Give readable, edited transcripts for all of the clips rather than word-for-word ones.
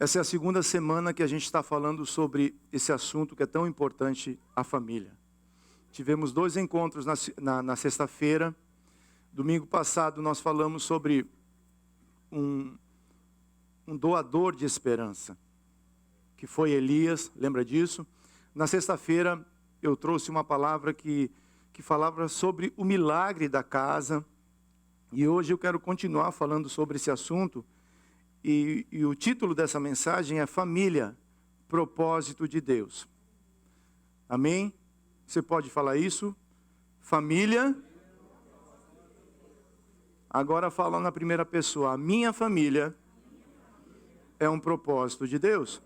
Essa é a segunda semana que a gente está falando sobre esse assunto que é tão importante, a família. Tivemos 2 encontros na sexta-feira. Domingo passado nós falamos sobre um doador de esperança, que foi Elias, lembra disso? Na sexta-feira eu trouxe uma palavra que falava sobre o milagre da casa. E hoje eu quero continuar falando sobre esse assunto. E o título dessa mensagem é Família, Propósito de Deus. Amém? Você pode falar isso? Família. Agora fala na primeira pessoa. A minha família é um propósito de Deus.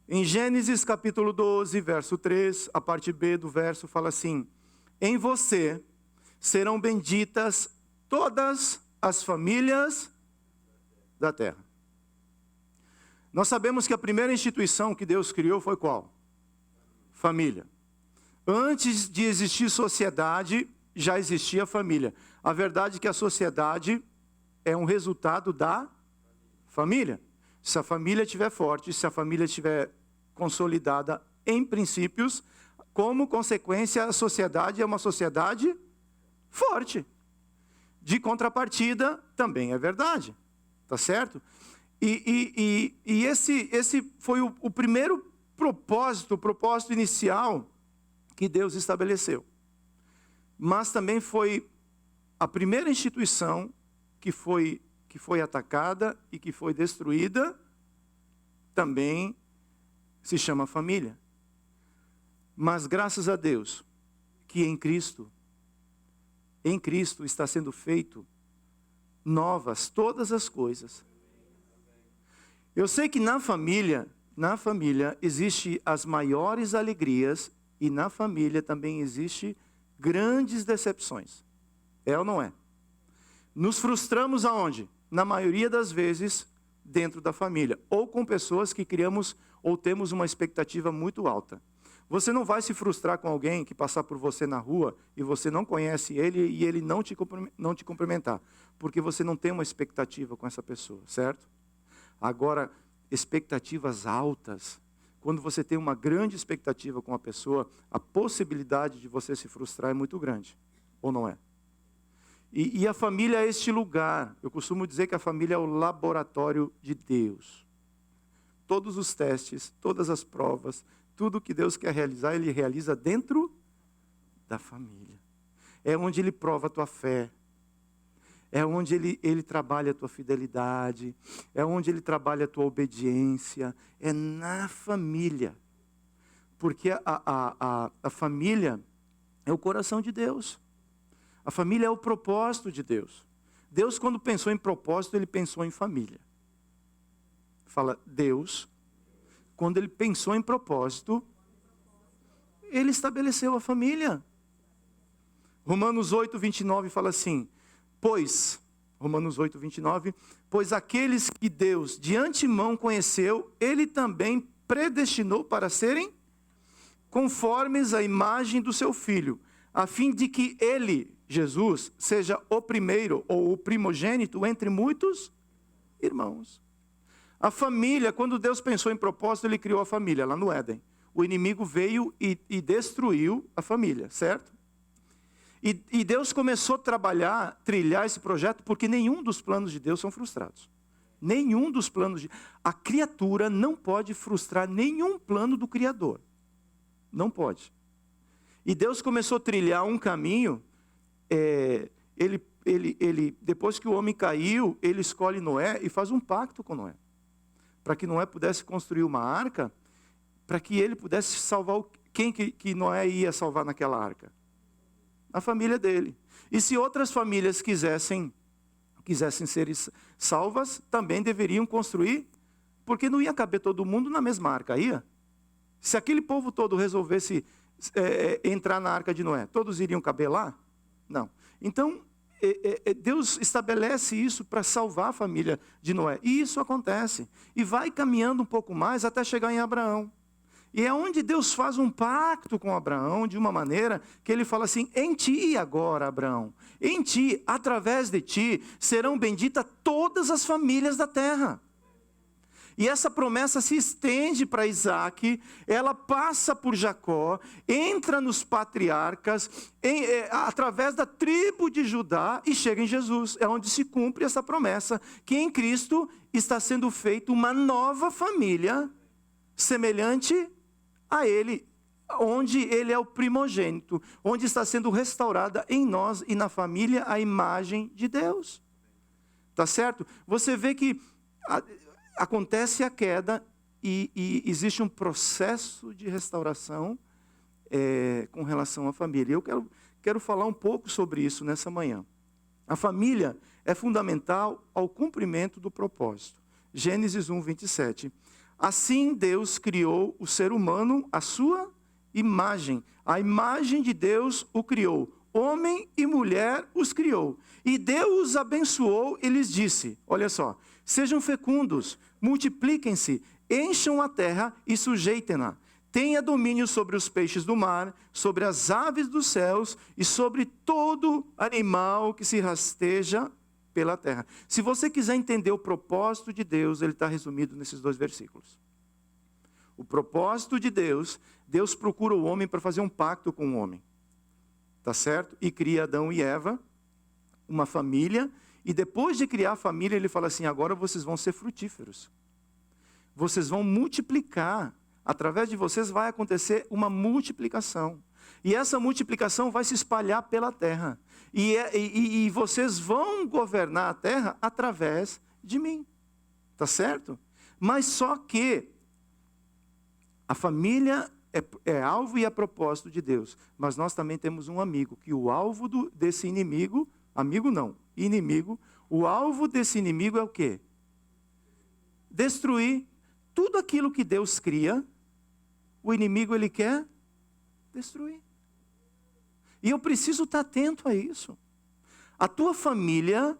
Em Gênesis capítulo 12, verso 3, a parte B do verso fala assim: em você serão benditas todas as famílias da terra. Nós sabemos que a primeira instituição que Deus criou foi qual? Família. Antes de existir sociedade, já existia família. A verdade é que a sociedade é um resultado da família. Se a família estiver forte, se a família estiver consolidada em princípios, como consequência, a sociedade é uma sociedade forte. De contrapartida, também é verdade. Tá certo? E esse foi o primeiro propósito, o propósito inicial que Deus estabeleceu. Mas também foi a primeira instituição que foi atacada e que foi destruída, também se chama família. Mas graças a Deus, que em Cristo está sendo feito novas todas as coisas. Eu sei que na família existe as maiores alegrias e na família também existe grandes decepções. É ou não é? Nos frustramos aonde? Na maioria das vezes dentro da família, ou com pessoas que criamos ou temos uma expectativa muito alta. Você não vai se frustrar com alguém que passar por você na rua e você não conhece ele e ele não te cumprimentar, porque você não tem uma expectativa com essa pessoa, certo? Agora, expectativas altas, quando você tem uma grande expectativa com a pessoa, a possibilidade de você se frustrar é muito grande, ou não é? E a família é este lugar. Eu costumo dizer que a família é o laboratório de Deus. Todos os testes, todas as provas, tudo que Deus quer realizar, Ele realiza dentro da família. É onde Ele prova a tua fé. É onde Ele trabalha a tua fidelidade. É onde Ele trabalha a tua obediência. É na família. Porque a família é o coração de Deus. A família é o propósito de Deus. Deus, quando pensou em propósito, Ele pensou em família. Fala, Deus, quando Ele pensou em propósito, Ele estabeleceu a família. Romanos 8, 29 fala assim, Romanos 8, 29, pois aqueles que Deus de antemão conheceu, Ele também predestinou para serem conformes à imagem do seu Filho, a fim de que Ele, Jesus, seja o primeiro ou o primogênito entre muitos irmãos. A família, quando Deus pensou em propósito, Ele criou a família lá no Éden. O inimigo veio e destruiu a família, certo? E Deus começou a trilhar esse projeto, porque nenhum dos planos de Deus são frustrados. Nenhum dos planos a criatura não pode frustrar nenhum plano do Criador. Não pode. E Deus começou a trilhar um caminho. Depois que o homem caiu, Ele escolhe Noé e faz um pacto com Noé. Para que Noé pudesse construir uma arca, para que ele pudesse salvar quem que Noé ia salvar naquela arca? A família dele. E se outras famílias quisessem ser salvas, também deveriam construir, porque não ia caber todo mundo na mesma arca, ia? Se aquele povo todo resolvesse entrar na arca de Noé, todos iriam caber lá? Não. Então, Deus estabelece isso para salvar a família de Noé. E isso acontece. E vai caminhando um pouco mais até chegar em Abraão. E é onde Deus faz um pacto com Abraão, de uma maneira que Ele fala assim, em ti agora, Abraão, em ti, através de ti, serão benditas todas as famílias da terra. E essa promessa se estende para Isaac, ela passa por Jacó, entra nos patriarcas, através da tribo de Judá e chega em Jesus. É onde se cumpre essa promessa, que em Cristo está sendo feita uma nova família, semelhante a Ele, onde Ele é o primogênito, onde está sendo restaurada em nós e na família a imagem de Deus. Tá certo? Você vê que acontece a queda e existe um processo de restauração com relação à família. Eu quero falar um pouco sobre isso nessa manhã. A família é fundamental ao cumprimento do propósito. Gênesis 1, 27. Assim Deus criou o ser humano à sua imagem. A imagem de Deus o criou. Homem e mulher os criou. E Deus os abençoou e lhes disse, olha só, sejam fecundos, multipliquem-se, encham a terra e sujeitem-na. Tenha domínio sobre os peixes do mar, sobre as aves dos céus e sobre todo animal que se rasteja pela terra. Se você quiser entender o propósito de Deus, ele está resumido nesses 2 versículos. O propósito de Deus, Deus procura o homem para fazer um pacto com o homem. Tá certo? E cria Adão e Eva, uma família, e depois de criar a família, ele fala assim, agora vocês vão ser frutíferos. Vocês vão multiplicar. Através de vocês vai acontecer uma multiplicação. E essa multiplicação vai se espalhar pela terra. E vocês vão governar a terra através de mim. Tá certo? Mas só que a família é alvo e é propósito de Deus. Mas nós também temos um amigo, que o alvo desse inimigo, inimigo, o alvo desse inimigo é o quê? Destruir tudo aquilo que Deus cria, o inimigo ele quer destruir. E eu preciso estar atento a isso. A tua família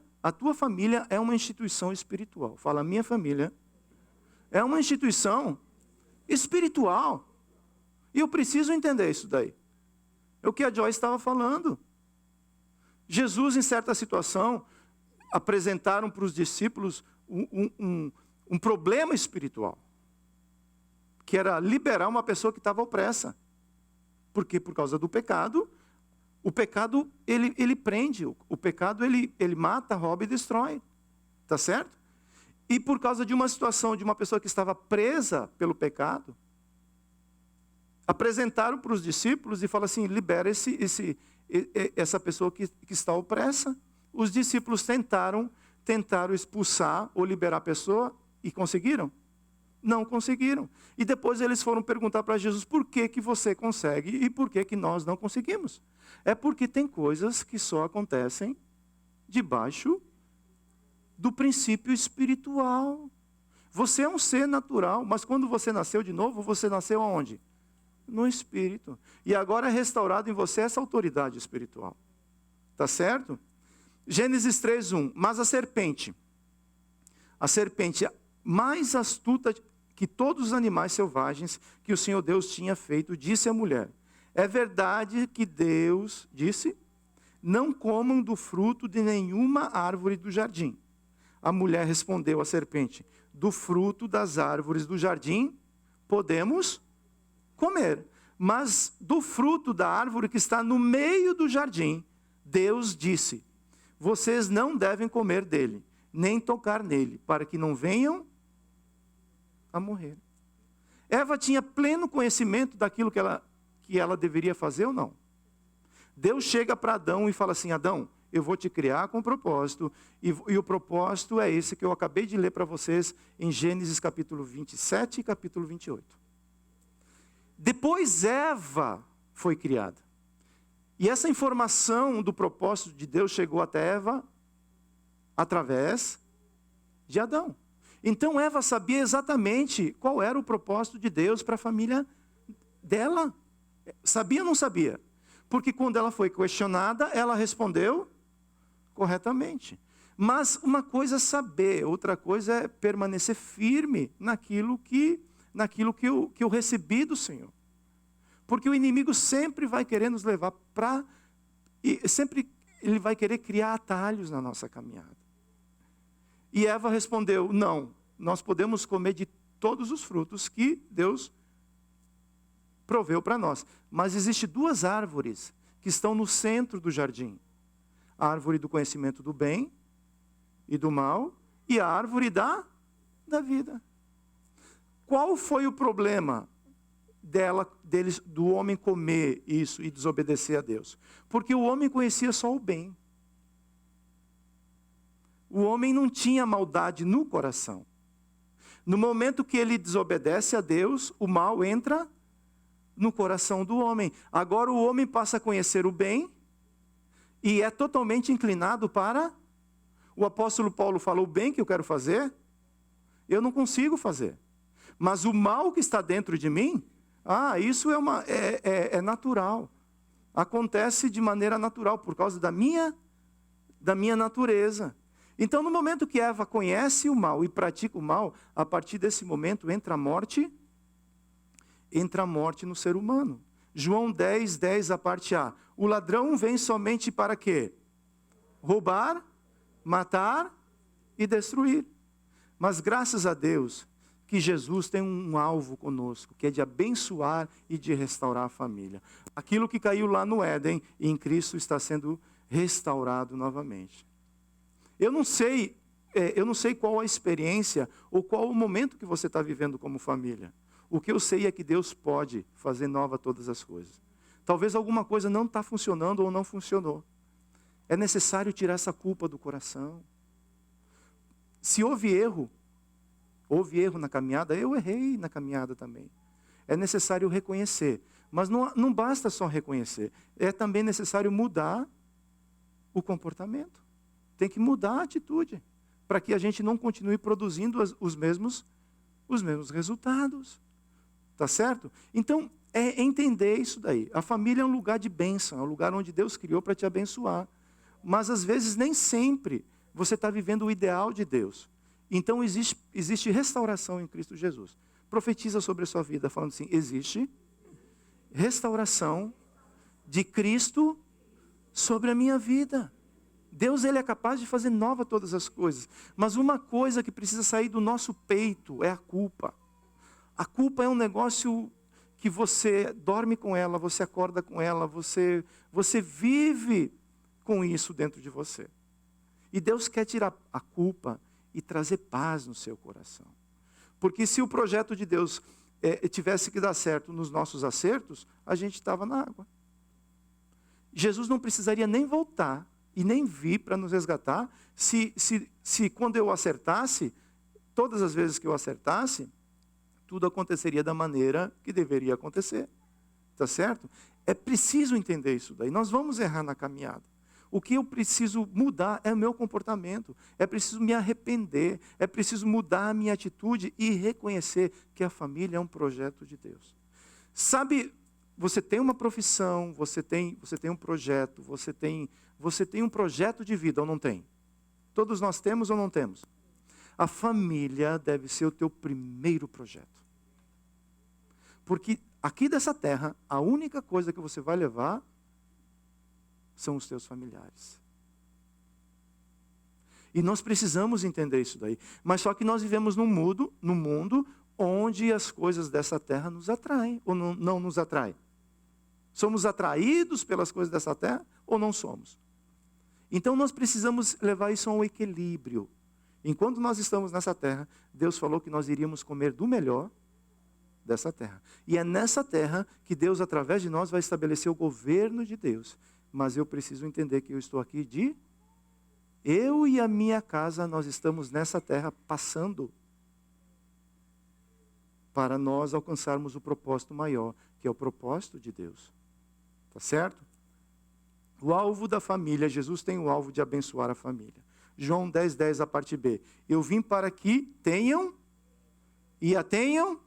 é uma instituição espiritual. Fala, minha família é uma instituição espiritual. E eu preciso entender isso daí. É o que a Joyce estava falando. Jesus, em certa situação, apresentaram para os discípulos um problema espiritual. Que era liberar uma pessoa que estava opressa. Por quê? Por causa do pecado. O pecado, ele prende. O pecado, ele mata, rouba e destrói. Tá certo? E por causa de uma situação de uma pessoa que estava presa pelo pecado, apresentaram para os discípulos e falaram assim, libera essa pessoa que está opressa. Os discípulos tentaram expulsar ou liberar a pessoa e conseguiram? Não conseguiram. E depois eles foram perguntar para Jesus, por que você consegue e por que nós não conseguimos? É porque tem coisas que só acontecem debaixo do princípio espiritual. Você é um ser natural, mas quando você nasceu de novo, você nasceu aonde? No Espírito. E agora é restaurado em você essa autoridade espiritual. Tá certo? Gênesis 3:1. Mas a serpente mais astuta que todos os animais selvagens que o Senhor Deus tinha feito, disse à mulher, é verdade que Deus disse, não comam do fruto de nenhuma árvore do jardim. A mulher respondeu à serpente, do fruto das árvores do jardim podemos comer, mas do fruto da árvore que está no meio do jardim, Deus disse, vocês não devem comer dele, nem tocar nele, para que não venham a morrer. Eva tinha pleno conhecimento daquilo que ela deveria fazer ou não? Deus chega para Adão e fala assim, Adão, eu vou te criar com propósito, e o propósito é esse que eu acabei de ler para vocês em Gênesis capítulo 27 e capítulo 28. Depois Eva foi criada. E essa informação do propósito de Deus chegou até Eva através de Adão. Então Eva sabia exatamente qual era o propósito de Deus para a família dela. Sabia ou não sabia? Porque quando ela foi questionada, ela respondeu corretamente. Mas uma coisa é saber, outra coisa é permanecer firme naquilo que eu recebi do Senhor. Porque o inimigo sempre vai querer nos levar sempre ele vai querer criar atalhos na nossa caminhada. E Eva respondeu, não, nós podemos comer de todos os frutos que Deus proveu para nós. Mas existem duas árvores que estão no centro do jardim. A árvore do conhecimento do bem e do mal e a árvore da vida. Qual foi o problema do homem comer isso e desobedecer a Deus? Porque o homem conhecia só o bem. O homem não tinha maldade no coração. No momento que ele desobedece a Deus, o mal entra no coração do homem. Agora o homem passa a conhecer o bem e é totalmente inclinado para... O apóstolo Paulo falou: o bem que eu quero fazer, eu não consigo fazer. Mas o mal que está dentro de mim, isso é natural. Acontece de maneira natural, por causa da minha natureza. Então, no momento que Eva conhece o mal e pratica o mal, a partir desse momento entra a morte no ser humano. João 10, a parte A. O ladrão vem somente para quê? Roubar, matar e destruir. Mas graças a Deus que Jesus tem um alvo conosco, que é de abençoar e de restaurar a família. Aquilo que caiu lá no Éden, em Cristo está sendo restaurado novamente. Eu não sei qual a experiência ou qual o momento que você está vivendo como família. O que eu sei é que Deus pode fazer nova todas as coisas. Talvez alguma coisa não está funcionando ou não funcionou. É necessário tirar essa culpa do coração. Se houve erro na caminhada, eu errei na caminhada também. É necessário reconhecer. Mas não basta só reconhecer. É também necessário mudar o comportamento. Tem que mudar a atitude, para que a gente não continue produzindo os mesmos resultados. Tá certo? Então, é entender isso daí. A família é um lugar de bênção, é um lugar onde Deus criou para te abençoar. Mas, às vezes, nem sempre você está vivendo o ideal de Deus. Então, existe restauração em Cristo Jesus. Profetiza sobre a sua vida, falando assim: existe restauração de Cristo sobre a minha vida. Deus, Ele é capaz de fazer nova todas as coisas. Mas uma coisa que precisa sair do nosso peito é a culpa. A culpa é um negócio que você dorme com ela, você acorda com ela, você vive com isso dentro de você. E Deus quer tirar a culpa e trazer paz no seu coração. Porque se o projeto de Deus tivesse que dar certo nos nossos acertos, a gente estava na água. Jesus não precisaria nem voltar e nem vir para nos resgatar, se quando eu acertasse, todas as vezes que eu acertasse, tudo aconteceria da maneira que deveria acontecer. Tá certo? É preciso entender isso daí. Nós vamos errar na caminhada. O que eu preciso mudar é o meu comportamento. É preciso me arrepender. É preciso mudar a minha atitude e reconhecer que a família é um projeto de Deus. Sabe, você tem uma profissão, você tem um projeto, você tem um projeto de vida ou não tem? Todos nós temos ou não temos? A família deve ser o teu primeiro projeto. Porque aqui dessa terra, a única coisa que você vai levar são os teus familiares. E nós precisamos entender isso daí. Mas só que nós vivemos num mundo onde as coisas dessa terra nos atraem ou não nos atraem. Somos atraídos pelas coisas dessa terra ou não somos? Então nós precisamos levar isso a um equilíbrio. Enquanto nós estamos nessa terra, Deus falou que nós iríamos comer do melhor dessa terra. E é nessa terra que Deus, através de nós, vai estabelecer o governo de Deus. Mas eu preciso entender que eu estou aqui eu e a minha casa, nós estamos nessa terra passando para nós alcançarmos o propósito maior, que é o propósito de Deus. Tá certo? O alvo da família, Jesus tem o alvo de abençoar a família. João 10, a parte B. Eu vim para que tenham e a tenham.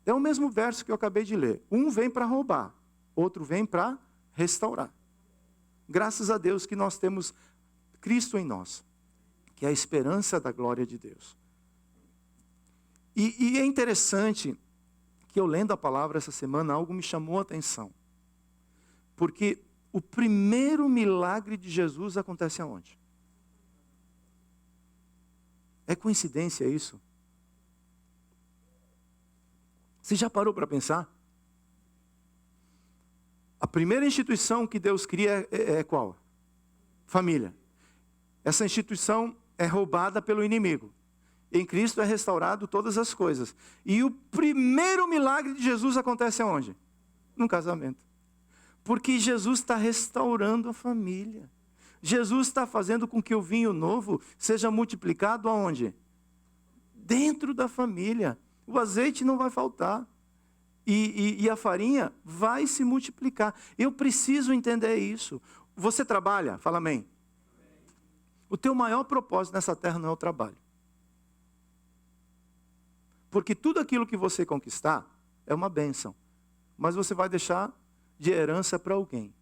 É o mesmo verso que eu acabei de ler. Um vem para roubar, outro vem para restaurar. Graças a Deus que nós temos Cristo em nós, que é a esperança da glória de Deus. E é interessante que eu lendo a palavra essa semana, algo me chamou a atenção. Porque o primeiro milagre de Jesus acontece aonde? É coincidência isso? Você já parou para pensar? A primeira instituição que Deus cria é qual? Família. Essa instituição é roubada pelo inimigo. Em Cristo é restaurado todas as coisas. E o primeiro milagre de Jesus acontece aonde? No casamento. Porque Jesus está restaurando a família. Jesus está fazendo com que o vinho novo seja multiplicado aonde? Dentro da família. O azeite não vai faltar. E a farinha vai se multiplicar. Eu preciso entender isso. Você trabalha? Fala amém. O teu maior propósito nessa terra não é o trabalho. Porque tudo aquilo que você conquistar é uma bênção. Mas você vai deixar de herança para alguém.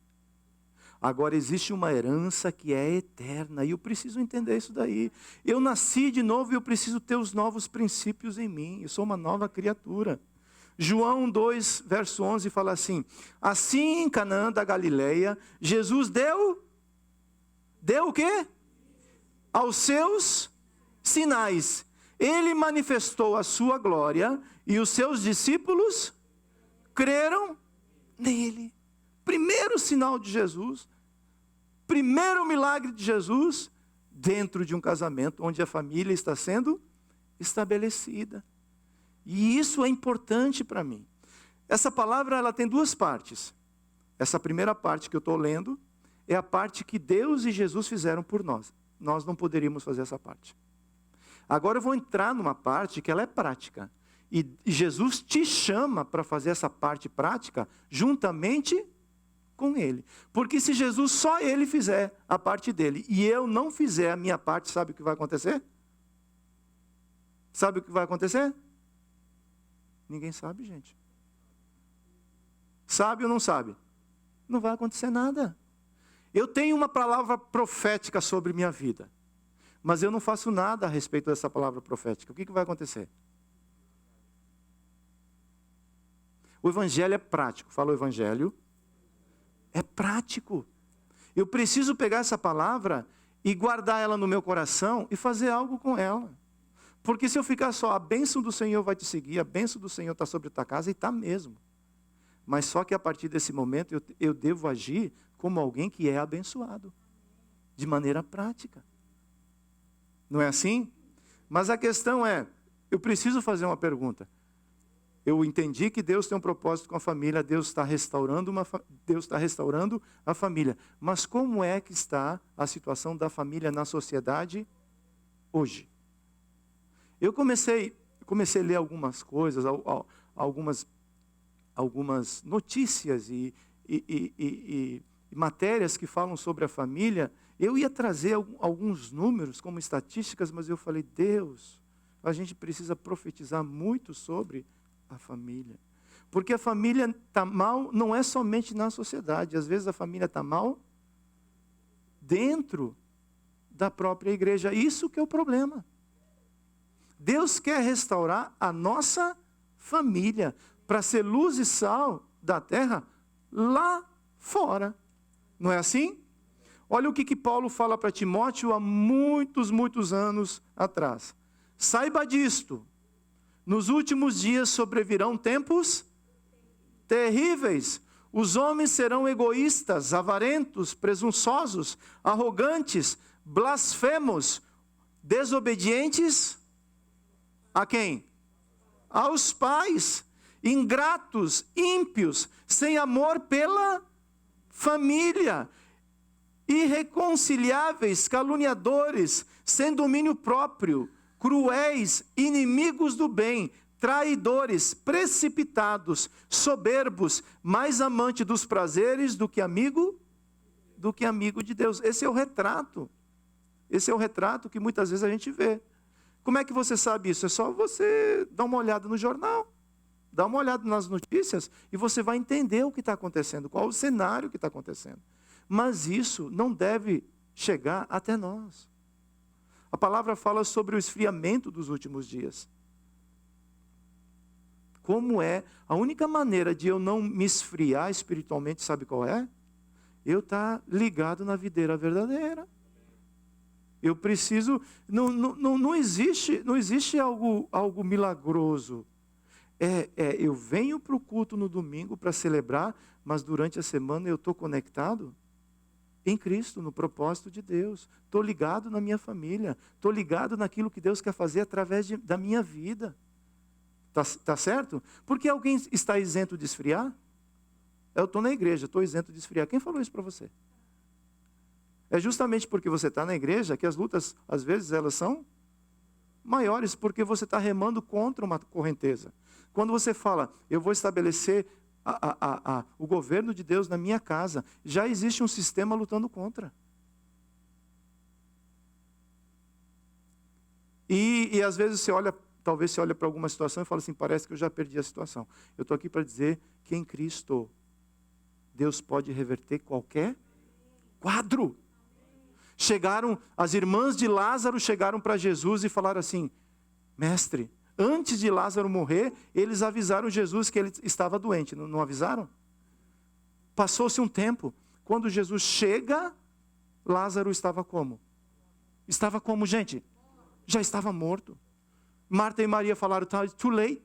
Agora existe uma herança que é eterna. E eu preciso entender isso daí. Eu nasci de novo e eu preciso ter os novos princípios em mim. Eu sou uma nova criatura. João 2, verso 11 fala assim: assim em Canaã da Galileia, Jesus deu o quê? Aos seus sinais. Ele manifestou a sua glória e os seus discípulos creram nele. Primeiro sinal de Jesus, primeiro milagre de Jesus, dentro de um casamento onde a família está sendo estabelecida. E isso é importante para mim. Essa palavra ela tem duas partes. Essa primeira parte que eu estou lendo é a parte que Deus e Jesus fizeram por nós. Nós não poderíamos fazer essa parte. Agora eu vou entrar numa parte que ela é prática. E Jesus te chama para fazer essa parte prática juntamente com Ele. Porque se Jesus, só Ele fizer a parte dele e eu não fizer a minha parte, sabe o que vai acontecer? Sabe o que vai acontecer? Ninguém sabe, gente. Sabe ou não sabe? Não vai acontecer nada. Eu tenho uma palavra profética sobre minha vida. Mas eu não faço nada a respeito dessa palavra profética. O que vai acontecer? O evangelho é prático. Fala o evangelho. É prático. Eu preciso pegar essa palavra e guardar ela no meu coração e fazer algo com ela. Porque se eu ficar só, a bênção do Senhor vai te seguir, a bênção do Senhor está sobre a tua casa, e está mesmo. Mas só que a partir desse momento eu devo agir como alguém que é abençoado. De maneira prática. Não é assim? Mas a questão é, eu preciso fazer uma pergunta. Eu entendi que Deus tem um propósito com a família, Deus está restaurando a família. Mas como é que está a situação da família na sociedade hoje? Eu comecei a ler algumas coisas, algumas notícias e matérias que falam sobre a família. Eu ia trazer alguns números como estatísticas, mas eu falei, Deus, a gente precisa profetizar muito sobre a família. Porque a família está mal, não é somente na sociedade. Às vezes a família está mal dentro da própria igreja. Isso que é o problema. Deus quer restaurar a nossa família para ser luz e sal da terra lá fora. Não é assim? Olha o que Paulo fala para Timóteo há muitos anos atrás. Saiba disto, nos últimos dias sobrevirão tempos terríveis. Os homens serão egoístas, avarentos, presunçosos, arrogantes, blasfemos, desobedientes a quem? Aos pais, ingratos, ímpios, sem amor pela família, irreconciliáveis, caluniadores, sem domínio próprio, cruéis, inimigos do bem, traidores, precipitados, soberbos, mais amante dos prazeres do que amigo de Deus. Esse é o retrato. Esse é o retrato que muitas vezes a gente vê. Como é que você sabe isso? É só você dar uma olhada no jornal, dar uma olhada nas notícias e você vai entender o que está acontecendo, qual o cenário que está acontecendo. Mas isso não deve chegar até nós. A palavra fala sobre o esfriamento dos últimos dias. Como é? A única maneira de eu não me esfriar espiritualmente, sabe qual é? Eu estar ligado na videira verdadeira. Eu preciso, não existe algo milagroso. Eu venho para o culto no domingo para celebrar, mas durante a semana eu estou conectado em Cristo, no propósito de Deus. Estou ligado na minha família, estou ligado naquilo que Deus quer fazer através da minha vida. Tá certo? Porque alguém está isento de esfriar? Eu estou na igreja, estou isento de esfriar. Quem falou isso para você? É justamente porque você está na igreja que as lutas, às vezes, elas são maiores, porque você está remando contra uma correnteza. Quando você fala, eu vou estabelecer o governo de Deus na minha casa, já existe um sistema lutando contra. E às vezes talvez você olha para alguma situação e fala assim, parece que eu já perdi a situação. Eu estou aqui para dizer que em Cristo, Deus pode reverter qualquer quadro. As irmãs de Lázaro chegaram para Jesus e falaram assim, mestre, antes de Lázaro morrer, eles avisaram Jesus que ele estava doente, não avisaram? Passou-se um tempo, quando Jesus chega, Lázaro estava como? Estava como, gente? Já estava morto. Marta e Maria falaram, it's too late.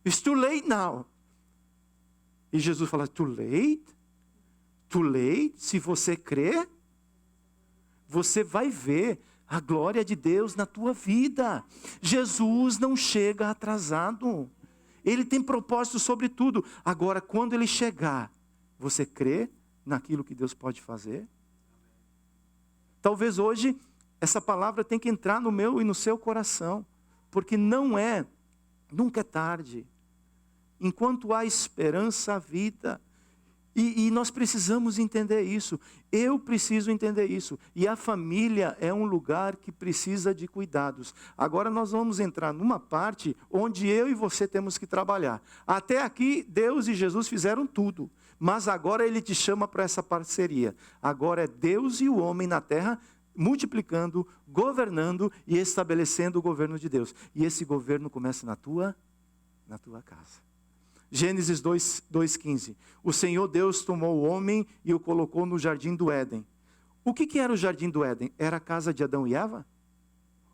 It's too late now. E Jesus fala, too late? Too late? Se você crer, você vai ver a glória de Deus na tua vida. Jesus não chega atrasado. Ele tem propósito sobre tudo. Agora, quando ele chegar, você crê naquilo que Deus pode fazer? Talvez hoje, essa palavra tenha que entrar no meu e no seu coração. Porque nunca é tarde. Enquanto há esperança, há vida. E nós precisamos entender isso. Eu preciso entender isso. E a família é um lugar que precisa de cuidados. Agora nós vamos entrar numa parte onde eu e você temos que trabalhar. Até aqui, Deus e Jesus fizeram tudo. Mas agora Ele te chama para essa parceria. Agora é Deus e o homem na terra multiplicando, governando e estabelecendo o governo de Deus. E esse governo começa na tua casa. Gênesis 2:15. O Senhor Deus tomou o homem e o colocou no jardim do Éden. O que era o jardim do Éden? Era a casa de Adão e Eva?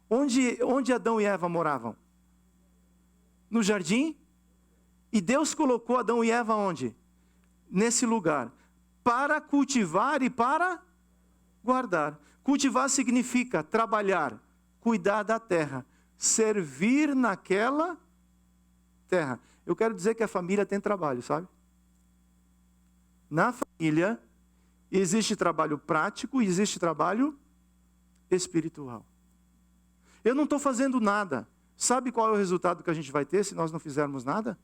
Onde Adão e Eva moravam? No jardim? E Deus colocou Adão e Eva onde? Nesse lugar. Para cultivar e para guardar. Cultivar significa trabalhar, cuidar da terra, servir naquela terra. Eu quero dizer que a família tem trabalho, sabe? Na família existe trabalho prático e existe trabalho espiritual. Eu não estou fazendo nada. Sabe qual é o resultado que a gente vai ter se nós não fizermos nada?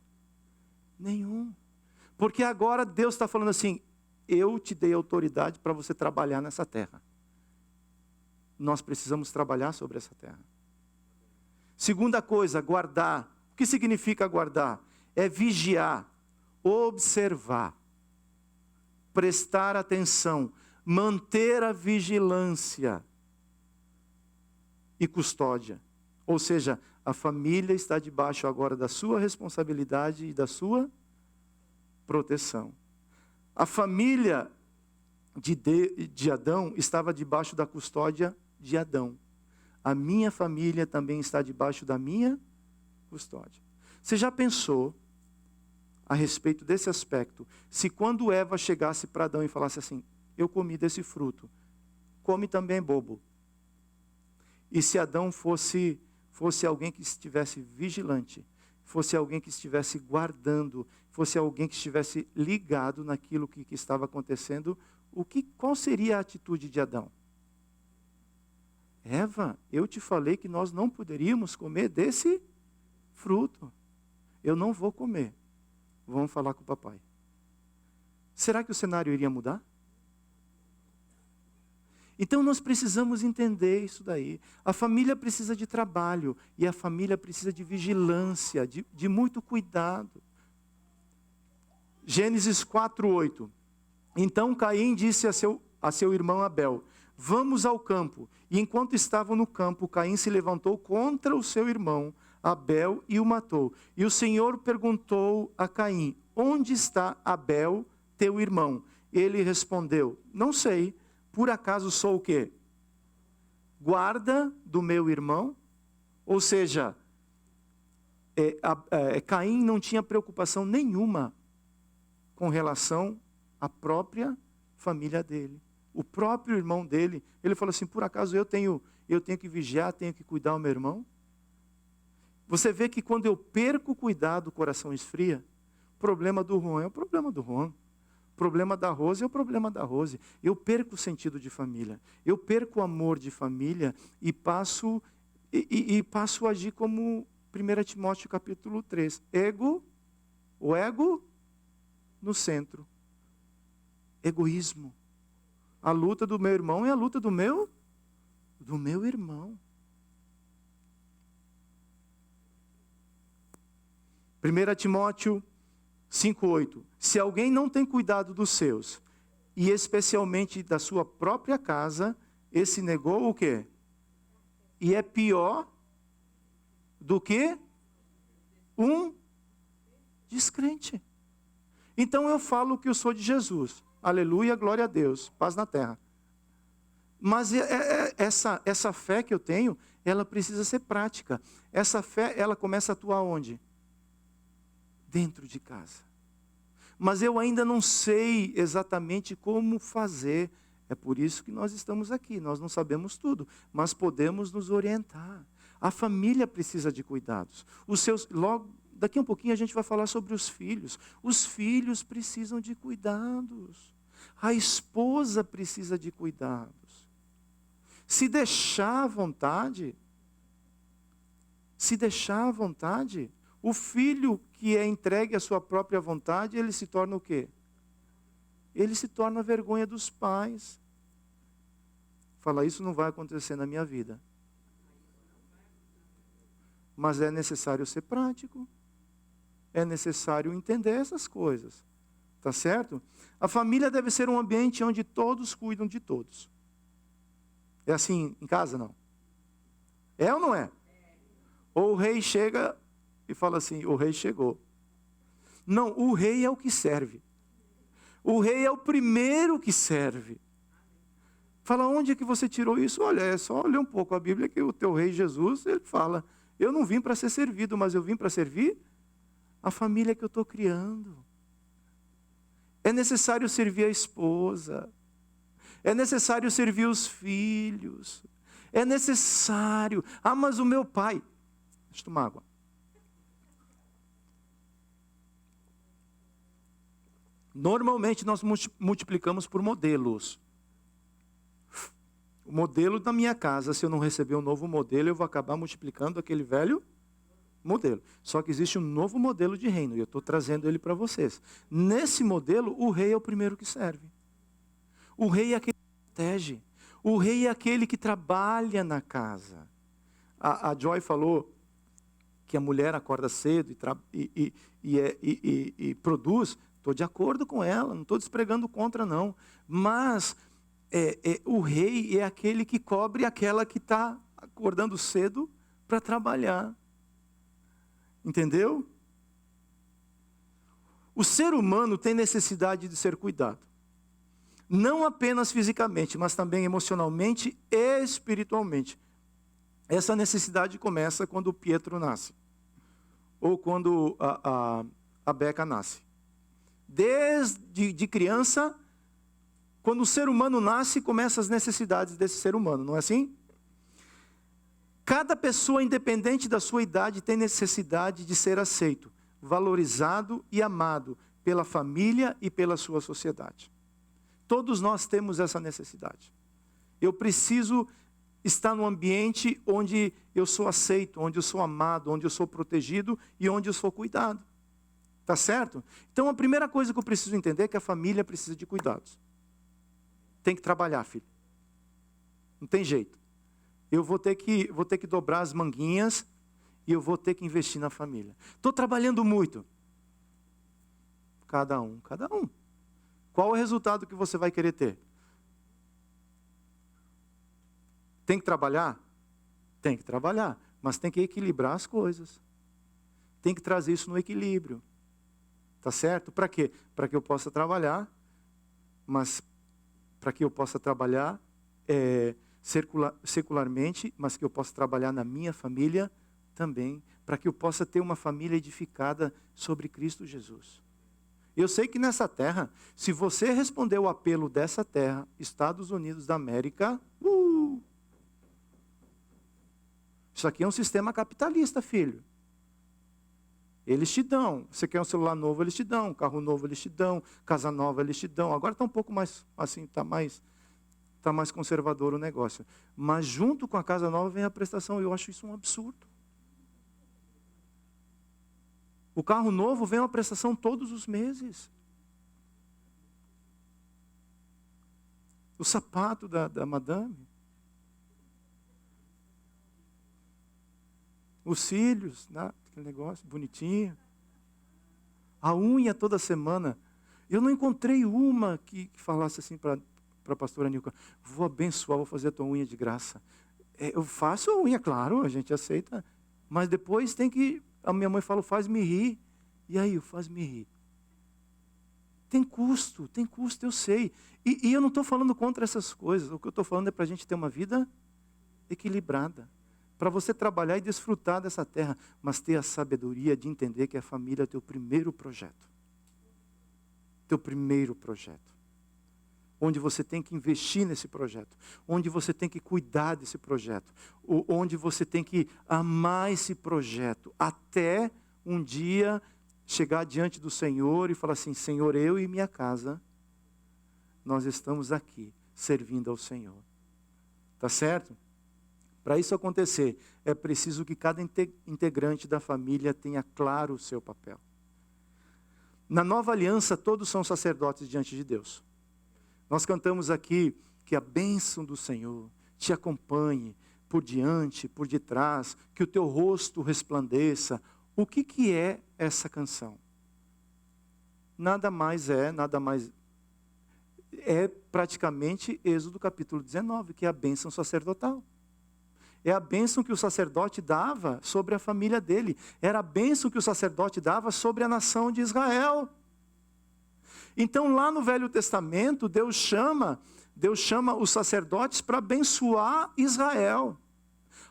Nenhum. Porque agora Deus está falando assim, eu te dei autoridade para você trabalhar nessa terra. Nós precisamos trabalhar sobre essa terra. Segunda coisa, guardar. O que significa guardar? É vigiar, observar, prestar atenção, manter a vigilância e custódia. Ou seja, a família está debaixo agora da sua responsabilidade e da sua proteção. A família de Adão estava debaixo da custódia de Adão. A minha família também está debaixo da minha custódia. Você já pensou a respeito desse aspecto? Se quando Eva chegasse para Adão e falasse assim, eu comi desse fruto, come também, bobo. E se Adão fosse alguém que estivesse vigilante, fosse alguém que estivesse guardando, fosse alguém que estivesse ligado naquilo que estava acontecendo, qual seria a atitude de Adão? Eva, eu te falei que nós não poderíamos comer desse fruto. Eu não vou comer. Vamos falar com o papai. Será que o cenário iria mudar? Então nós precisamos entender isso daí. A família precisa de trabalho e a família precisa de vigilância, de muito cuidado. Gênesis 4:8. Então Caim disse a seu irmão Abel, vamos ao campo. E enquanto estavam no campo, Caim se levantou contra o seu irmão Abel e o matou. E o Senhor perguntou a Caim, onde está Abel, teu irmão? Ele respondeu, não sei, por acaso sou o quê? guarda do meu irmão. Ou seja, Caim não tinha preocupação nenhuma com relação à própria família dele. O próprio irmão dele, ele falou assim, por acaso eu tenho que vigiar, tenho que cuidar do meu irmão? Você vê que quando eu perco o cuidado, o coração esfria. O problema do Juan é o problema do Juan. O problema da Rose é o problema da Rose. Eu perco o sentido de família. Eu perco o amor de família e passo a agir como 1 Timóteo capítulo 3. O ego no centro. Egoísmo. A luta do meu irmão é a luta do meu irmão. 1 Timóteo 5,8. Se alguém não tem cuidado dos seus, e especialmente da sua própria casa, esse negou o quê? E é pior do que um descrente. Então eu falo que eu sou de Jesus. Aleluia, glória a Deus, paz na terra. Mas essa fé que eu tenho, ela precisa ser prática. Essa fé, ela começa a atuar onde? Dentro de casa. Mas eu ainda não sei exatamente como fazer. É por isso que nós estamos aqui. Nós não sabemos tudo, mas podemos nos orientar. A família precisa de cuidados. Daqui a um pouquinho a gente vai falar sobre os filhos. Os filhos precisam de cuidados. A esposa precisa de cuidados. Se deixar à vontade, o filho que é entregue à sua própria vontade, ele se torna o quê? Ele se torna a vergonha dos pais. Fala, isso não vai acontecer na minha vida. Mas é necessário ser prático. É necessário entender essas coisas. Tá certo? A família deve ser um ambiente onde todos cuidam de todos. É assim em casa, não? É ou não é? Ou o rei chega e fala assim, o rei chegou. Não, o rei é o que serve. O rei é o primeiro que serve. Fala, onde é que você tirou isso? Olha, é só ler um pouco a Bíblia que o teu rei Jesus, ele fala, eu não vim para ser servido, mas eu vim para servir a família que eu estou criando. É necessário servir a esposa. É necessário servir os filhos. É necessário. Ah, mas o meu pai. Deixa eu tomar água. Normalmente nós multiplicamos por modelos. O modelo da minha casa, se eu não receber um novo modelo, eu vou acabar multiplicando aquele velho modelo. Só que existe um novo modelo de reino, e eu estou trazendo ele para vocês. Nesse modelo, o rei é o primeiro que serve. O rei é aquele que protege. O rei é aquele que trabalha na casa. A Joy falou que a mulher acorda cedo e produz. Estou de acordo com ela, não estou despregando contra não. Mas o rei é aquele que cobre aquela que está acordando cedo para trabalhar. Entendeu? O ser humano tem necessidade de ser cuidado. Não apenas fisicamente, mas também emocionalmente e espiritualmente. Essa necessidade começa quando o Pietro nasce. Ou quando a Beca nasce. Desde criança, quando o ser humano nasce, começam as necessidades desse ser humano, não é assim? Cada pessoa, independente da sua idade, tem necessidade de ser aceito, valorizado e amado pela família e pela sua sociedade. Todos nós temos essa necessidade. Eu preciso estar num ambiente onde eu sou aceito, onde eu sou amado, onde eu sou protegido e onde eu sou cuidado. Tá certo? Então a primeira coisa que eu preciso entender é que a família precisa de cuidados. Tem que trabalhar, filho. Não tem jeito. Eu vou ter que dobrar as manguinhas e eu vou ter que investir na família. Estou trabalhando muito. Cada um. Qual o resultado que você vai querer ter? Tem que trabalhar? Tem que trabalhar, mas tem que equilibrar as coisas. Tem que trazer isso no equilíbrio. Tá certo? Para quê? Para que eu possa trabalhar, mas para que eu possa trabalhar secularmente, mas que eu possa trabalhar na minha família também, para que eu possa ter uma família edificada sobre Cristo Jesus. Eu sei que nessa terra, se você responder o apelo dessa terra, Estados Unidos da América, isso aqui é um sistema capitalista, filho. Eles te dão. Você quer um celular novo, eles te dão. Um carro novo, eles te dão. Casa nova, eles te dão. Agora está um pouco mais, assim, está mais conservador o negócio. Mas junto com a casa nova vem a prestação. Eu acho isso um absurdo. O carro novo vem uma prestação todos os meses. O sapato da madame. Os cílios, né? Aquele negócio bonitinho. A unha toda semana. Eu não encontrei uma que falasse assim para a pastora Nilka: vou abençoar, vou fazer a tua unha de graça. Eu faço a unha, claro, a gente aceita. Mas depois tem que... A minha mãe fala, faz-me rir. E aí, faz-me rir. Tem custo, eu sei. E eu não estou falando contra essas coisas. O que eu estou falando é para a gente ter uma vida equilibrada. Para você trabalhar e desfrutar dessa terra, mas ter a sabedoria de entender que a família é o teu primeiro projeto. Teu primeiro projeto. Onde você tem que investir nesse projeto. Onde você tem que cuidar desse projeto. Onde você tem que amar esse projeto. Até um dia chegar diante do Senhor e falar assim: Senhor, eu e minha casa, nós estamos aqui servindo ao Senhor. Tá certo? Para isso acontecer, é preciso que cada integrante da família tenha claro o seu papel. Na nova aliança, todos são sacerdotes diante de Deus. Nós cantamos aqui que a bênção do Senhor te acompanhe por diante, por detrás, que o teu rosto resplandeça. O que é essa canção? Nada mais é praticamente Êxodo capítulo 19, que é a bênção sacerdotal. É a bênção que o sacerdote dava sobre a família dele. Era a bênção que o sacerdote dava sobre a nação de Israel. Então, lá no Velho Testamento, Deus chama os sacerdotes para abençoar Israel.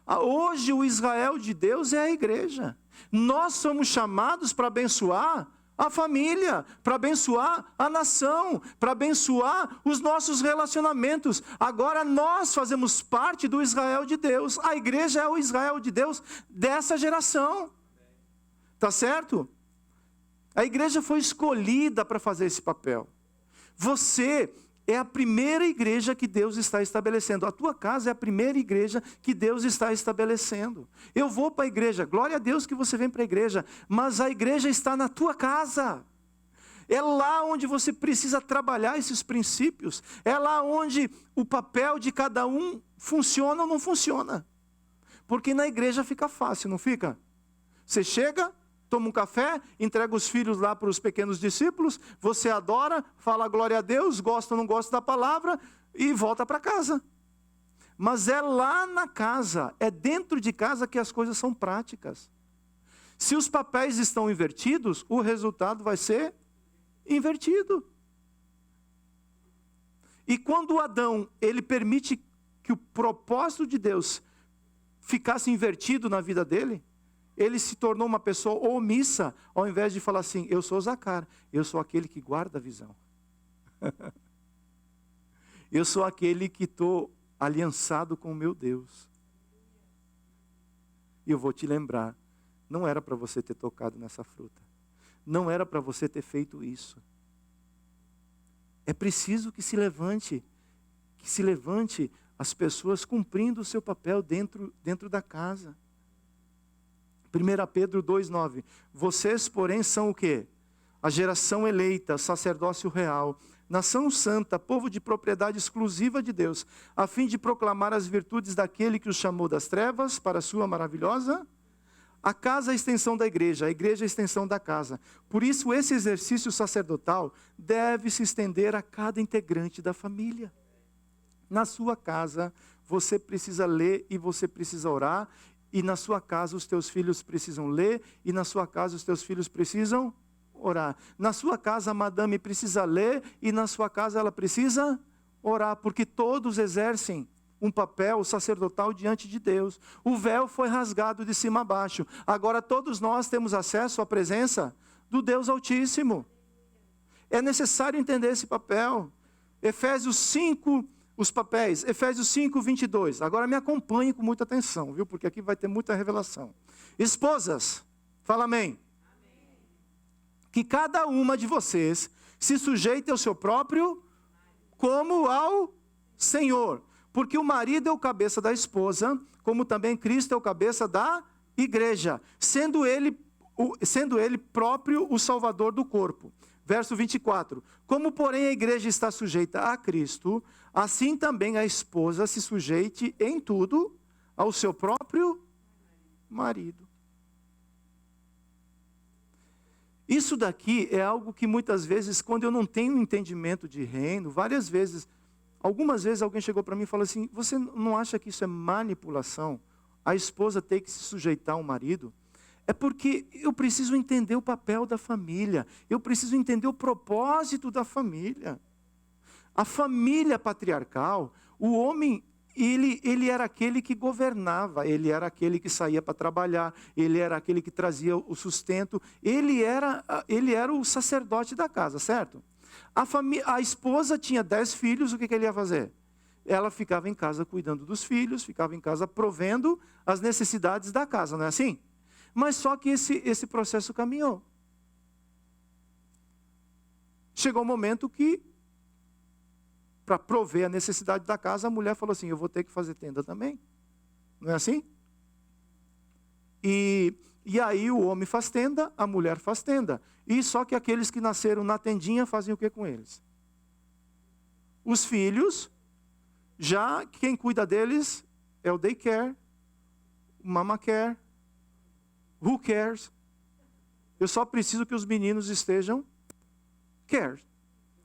Hoje, o Israel de Deus é a igreja. Nós somos chamados para abençoar a família, para abençoar a nação, para abençoar os nossos relacionamentos. Agora nós fazemos parte do Israel de Deus. A igreja é o Israel de Deus dessa geração. Tá certo? A igreja foi escolhida para fazer esse papel. Você é a primeira igreja que Deus está estabelecendo. A tua casa é a primeira igreja que Deus está estabelecendo. Eu vou para a igreja, glória a Deus que você vem para a igreja, mas a igreja está na tua casa. É lá onde você precisa trabalhar esses princípios. É lá onde o papel de cada um funciona ou não funciona. Porque na igreja fica fácil, não fica? Você chega, toma um café, entrega os filhos lá para os pequenos discípulos, você adora, fala glória a Deus, gosta ou não gosta da palavra, e volta para casa. Mas é lá na casa, é dentro de casa que as coisas são práticas. Se os papéis estão invertidos, o resultado vai ser invertido. E quando Adão, ele permite que o propósito de Deus ficasse invertido na vida dele, ele se tornou uma pessoa omissa, ao invés de falar assim: eu sou Zacar, eu sou aquele que guarda a visão. Eu sou aquele que estou aliançado com o meu Deus. E eu vou te lembrar, não era para você ter tocado nessa fruta. Não era para você ter feito isso. É preciso que se levante as pessoas cumprindo o seu papel dentro da casa. 1 Pedro 2,9. Vocês, porém, são o quê? A geração eleita, sacerdócio real, nação santa, povo de propriedade exclusiva de Deus, a fim de proclamar as virtudes daquele que os chamou das trevas para a sua maravilhosa. A casa é a extensão da igreja, a igreja é a extensão da casa. Por isso, esse exercício sacerdotal deve se estender a cada integrante da família. Na sua casa, você precisa ler e você precisa orar. E na sua casa os teus filhos precisam ler, e na sua casa os teus filhos precisam orar. Na sua casa a madame precisa ler, e na sua casa ela precisa orar, porque todos exercem um papel sacerdotal diante de Deus. O véu foi rasgado de cima a baixo. Agora todos nós temos acesso à presença do Deus Altíssimo. É necessário entender esse papel. Efésios 5, os papéis. Efésios 5, 22. Agora me acompanhe com muita atenção, viu? Porque aqui vai ter muita revelação. Esposas, fala amém. Que cada uma de vocês se sujeite ao seu próprio, como ao Senhor. Porque o marido é o cabeça da esposa, como também Cristo é o cabeça da igreja, sendo ele próprio o Salvador do corpo. Verso 24. Como, porém, a igreja está sujeita a Cristo, assim também a esposa se sujeite em tudo ao seu próprio marido. Isso daqui é algo que muitas vezes, quando eu não tenho entendimento de reino, algumas vezes alguém chegou para mim e falou assim, você não acha que isso é manipulação? A esposa ter que se sujeitar ao marido? É porque eu preciso entender o papel da família, eu preciso entender o propósito da família. A família patriarcal, o homem, ele era aquele que governava, ele era aquele que saía para trabalhar, ele era aquele que trazia o sustento, ele era o sacerdote da casa, certo? A esposa tinha 10 filhos, o que ele ia fazer? Ela ficava em casa cuidando dos filhos, ficava em casa provendo as necessidades da casa, não é assim? Mas só que esse processo caminhou. Chegou um momento que, para prover a necessidade da casa, a mulher falou assim, eu vou ter que fazer tenda também. Não é assim? E aí o homem faz tenda, a mulher faz tenda. E só que aqueles que nasceram na tendinha fazem o que com eles? Os filhos, já quem cuida deles é o daycare, o mama care, who cares? Eu só preciso que os meninos estejam care.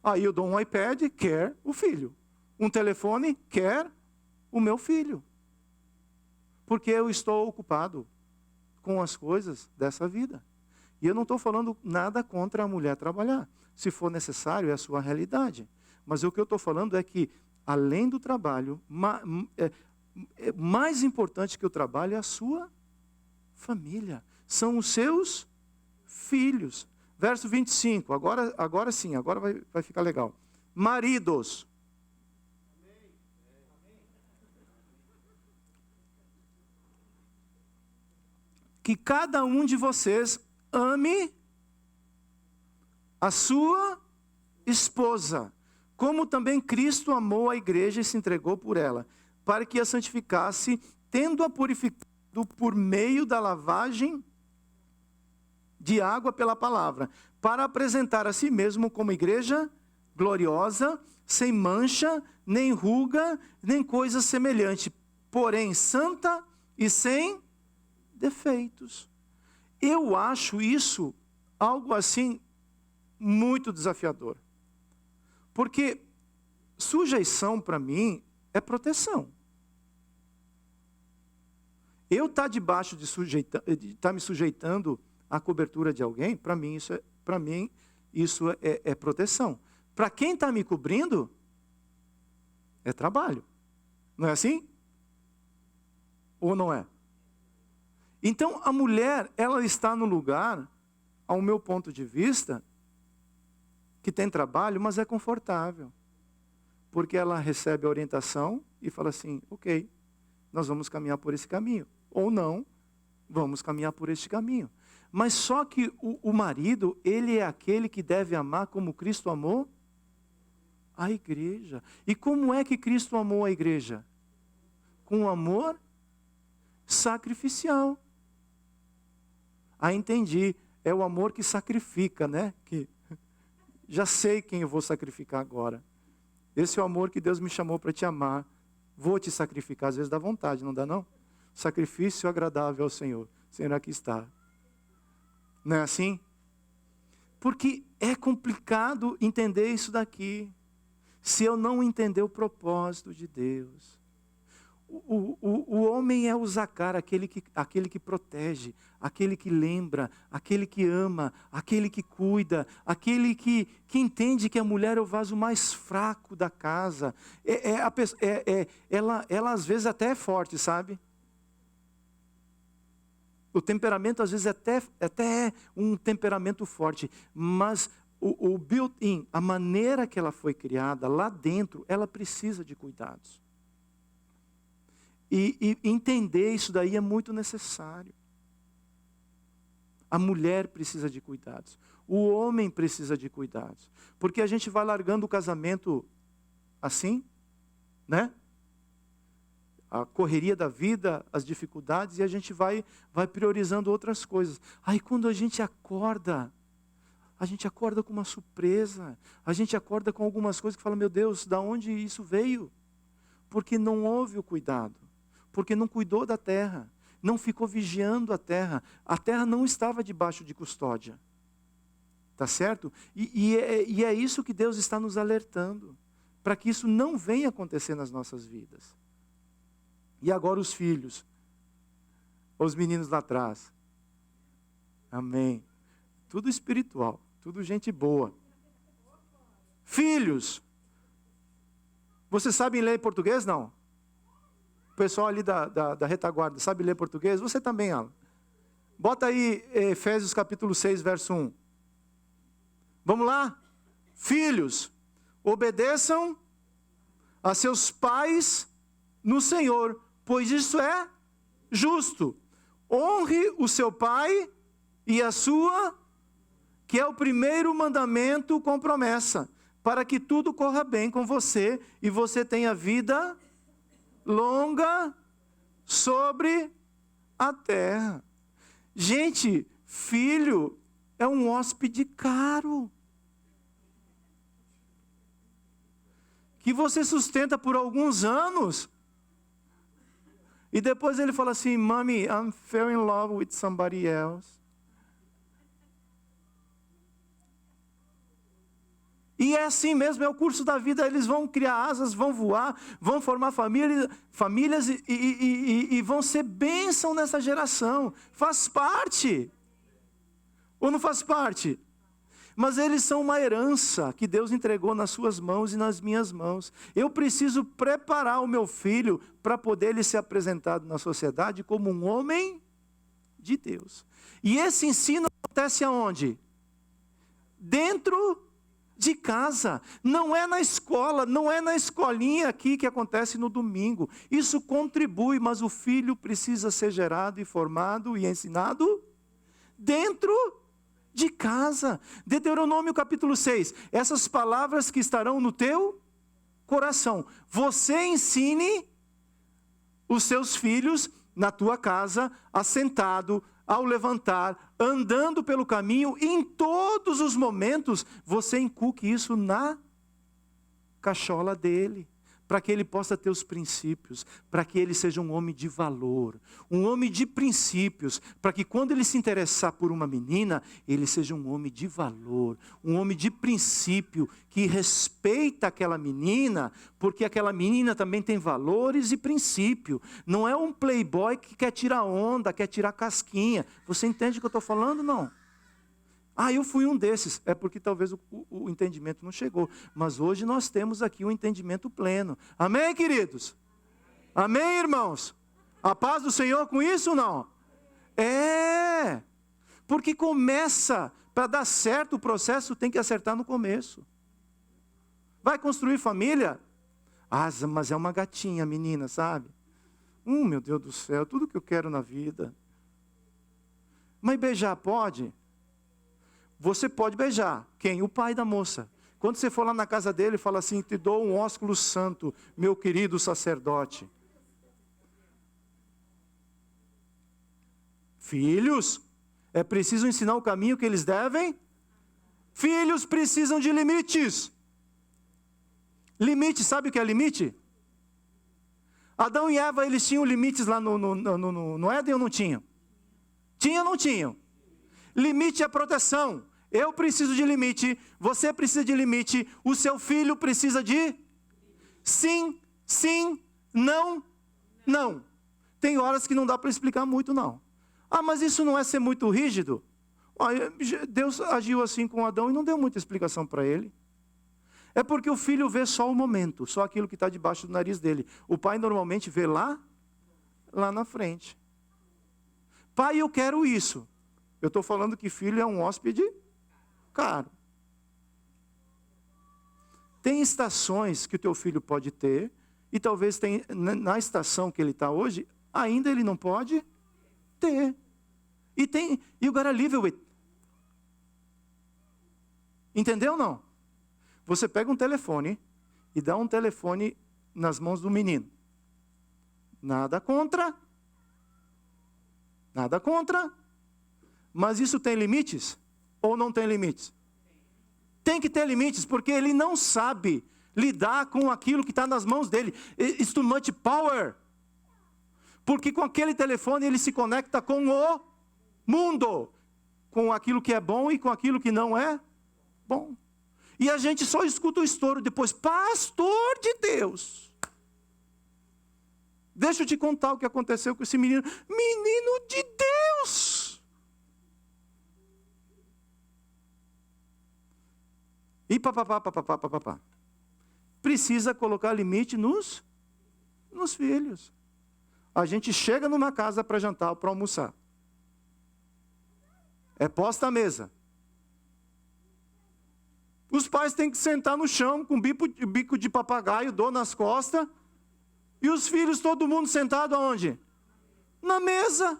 Aí eu dou um iPad, quer o filho. Um telefone, quer o meu filho. Porque eu estou ocupado com as coisas dessa vida. E eu não estou falando nada contra a mulher trabalhar. Se for necessário, é a sua realidade. Mas o que eu estou falando é que, além do trabalho, mais importante que o trabalho é a sua família. São os seus filhos. Verso 25, agora sim, agora vai ficar legal. Maridos. Que cada um de vocês ame a sua esposa, como também Cristo amou a igreja e se entregou por ela, para que a santificasse, tendo-a purificado por meio da lavagem de água pela palavra, para apresentar a si mesmo como igreja gloriosa, sem mancha, nem ruga, nem coisa semelhante, porém santa e sem defeitos. Eu acho isso algo assim muito desafiador. Porque sujeição para mim é proteção. Eu estar debaixo de estar me sujeitando à cobertura de alguém, para mim isso é proteção. Para quem está me cobrindo, é trabalho. Não é assim? Ou não é? Então, a mulher, ela está no lugar, ao meu ponto de vista, que tem trabalho, mas é confortável. Porque ela recebe a orientação e fala assim, ok, nós vamos caminhar por esse caminho. Ou não, vamos caminhar por este caminho. Mas só que o marido, ele é aquele que deve amar como Cristo amou a igreja. E como é que Cristo amou a igreja? Com amor sacrificial. Ah, entendi. É o amor que sacrifica, né? Que já sei quem eu vou sacrificar agora. Esse é o amor que Deus me chamou para te amar. Vou te sacrificar. Às vezes dá vontade, não dá não? Sacrifício agradável ao Senhor. Senhor, aqui está. Não é assim? Porque é complicado entender isso daqui. Se eu não entender o propósito de Deus. O homem é o Zacar, aquele que protege, aquele que lembra, aquele que ama, aquele que cuida, aquele que entende que a mulher é o vaso mais fraco da casa. Ela às vezes até é forte, sabe? O temperamento às vezes até é um temperamento forte, mas o built-in, a maneira que ela foi criada, lá dentro, ela precisa de cuidados. E entender isso daí é muito necessário. A mulher precisa de cuidados. O homem precisa de cuidados. Porque a gente vai largando o casamento assim, né? A correria da vida, as dificuldades, e a gente vai priorizando outras coisas. Aí quando a gente acorda com uma surpresa. A gente acorda com algumas coisas que fala, meu Deus, da onde isso veio? Porque não houve o cuidado. Porque não cuidou da terra, não ficou vigiando a terra não estava debaixo de custódia, tá certo? E é isso que Deus está nos alertando, para que isso não venha acontecer nas nossas vidas. E agora os filhos, os meninos lá atrás, amém, tudo espiritual, tudo gente boa. Filhos, vocês sabem ler português, não? O pessoal ali da retaguarda sabe ler português? Você também, Alan. Bota aí Efésios capítulo 6, verso 1. Vamos lá? Filhos, obedeçam a seus pais no Senhor, pois isso é justo. Honre o seu pai e a sua, que é o primeiro mandamento com promessa, para que tudo corra bem com você e você tenha vida longa sobre a terra. Gente, filho é um hóspede caro, que você sustenta por alguns anos, e depois ele fala assim, Mommy, I'm fell in love with somebody else. E é assim mesmo, é o curso da vida, eles vão criar asas, vão voar, vão formar famílias e vão ser bênção nessa geração. Faz parte. Ou não faz parte? Mas eles são uma herança que Deus entregou nas suas mãos e nas minhas mãos. Eu preciso preparar o meu filho para poder ele ser apresentado na sociedade como um homem de Deus. E esse ensino acontece aonde? Dentro de casa, não é na escola, não é na escolinha aqui que acontece no domingo. Isso contribui, mas o filho precisa ser gerado e formado e ensinado dentro de casa. Deuteronômio capítulo 6, essas palavras que estarão no teu coração. Você ensine os seus filhos na tua casa, assentado, ao levantar, andando pelo caminho, e em todos os momentos, você inculque isso na cachola dele, para que ele possa ter os princípios, para que ele seja um homem de valor, um homem de princípios, para que quando ele se interessar por uma menina, ele seja um homem de valor, um homem de princípio, que respeita aquela menina, porque aquela menina também tem valores e princípio. Não é um playboy que quer tirar onda, quer tirar casquinha. Você entende o que eu estou falando? Não. Ah, eu fui um desses. É porque talvez o entendimento não chegou. Mas hoje nós temos aqui um entendimento pleno. Amém, queridos? Amém, irmãos? A paz do Senhor com isso ou não? É. Porque começa, para dar certo o processo, tem que acertar no começo. Vai construir família? Ah, mas é uma gatinha, menina, sabe? Meu Deus do céu, tudo que eu quero na vida. Mas beijar pode? Você pode beijar. Quem? O pai da moça. Quando você for lá na casa dele, fala assim, te dou um ósculo santo, meu querido sacerdote. Filhos, é preciso ensinar o caminho que eles devem. Filhos precisam de limites. Limite, sabe o que é limite? Adão e Eva, eles tinham limites lá no Éden ou não tinham? Tinham ou não tinham? Limite é proteção. Eu preciso de limite, você precisa de limite, o seu filho precisa de sim, sim, não, Não. Tem horas que não dá para explicar muito, não. Ah, mas isso não é ser muito rígido? Deus agiu assim com Adão e não deu muita explicação para ele. É porque o filho vê só o momento, só aquilo que está debaixo do nariz dele. O pai normalmente vê lá na frente. Pai, eu quero isso. Eu estou falando que filho é um hóspede caro. Tem estações que o teu filho pode ter, e talvez na estação que ele está hoje, ainda ele não pode ter. You gotta live with it. Entendeu ou não? Você pega um telefone e dá um telefone nas mãos do menino. Nada contra. Nada contra. Mas isso tem limites? Ou não tem limites? Tem que ter limites, porque ele não sabe lidar com aquilo que está nas mãos dele. It's too much power. Porque com aquele telefone ele se conecta com o mundo. Com aquilo que é bom e com aquilo que não é bom. E a gente só escuta o estouro depois. Pastor de Deus. Deixa eu te contar o que aconteceu com esse menino. Menino de Deus. E papapá. Precisa colocar limite nos filhos. A gente chega numa casa para jantar ou para almoçar. É posta a mesa. Os pais têm que sentar no chão com bico de papagaio, dor nas costas. E os filhos, todo mundo sentado aonde? Na mesa.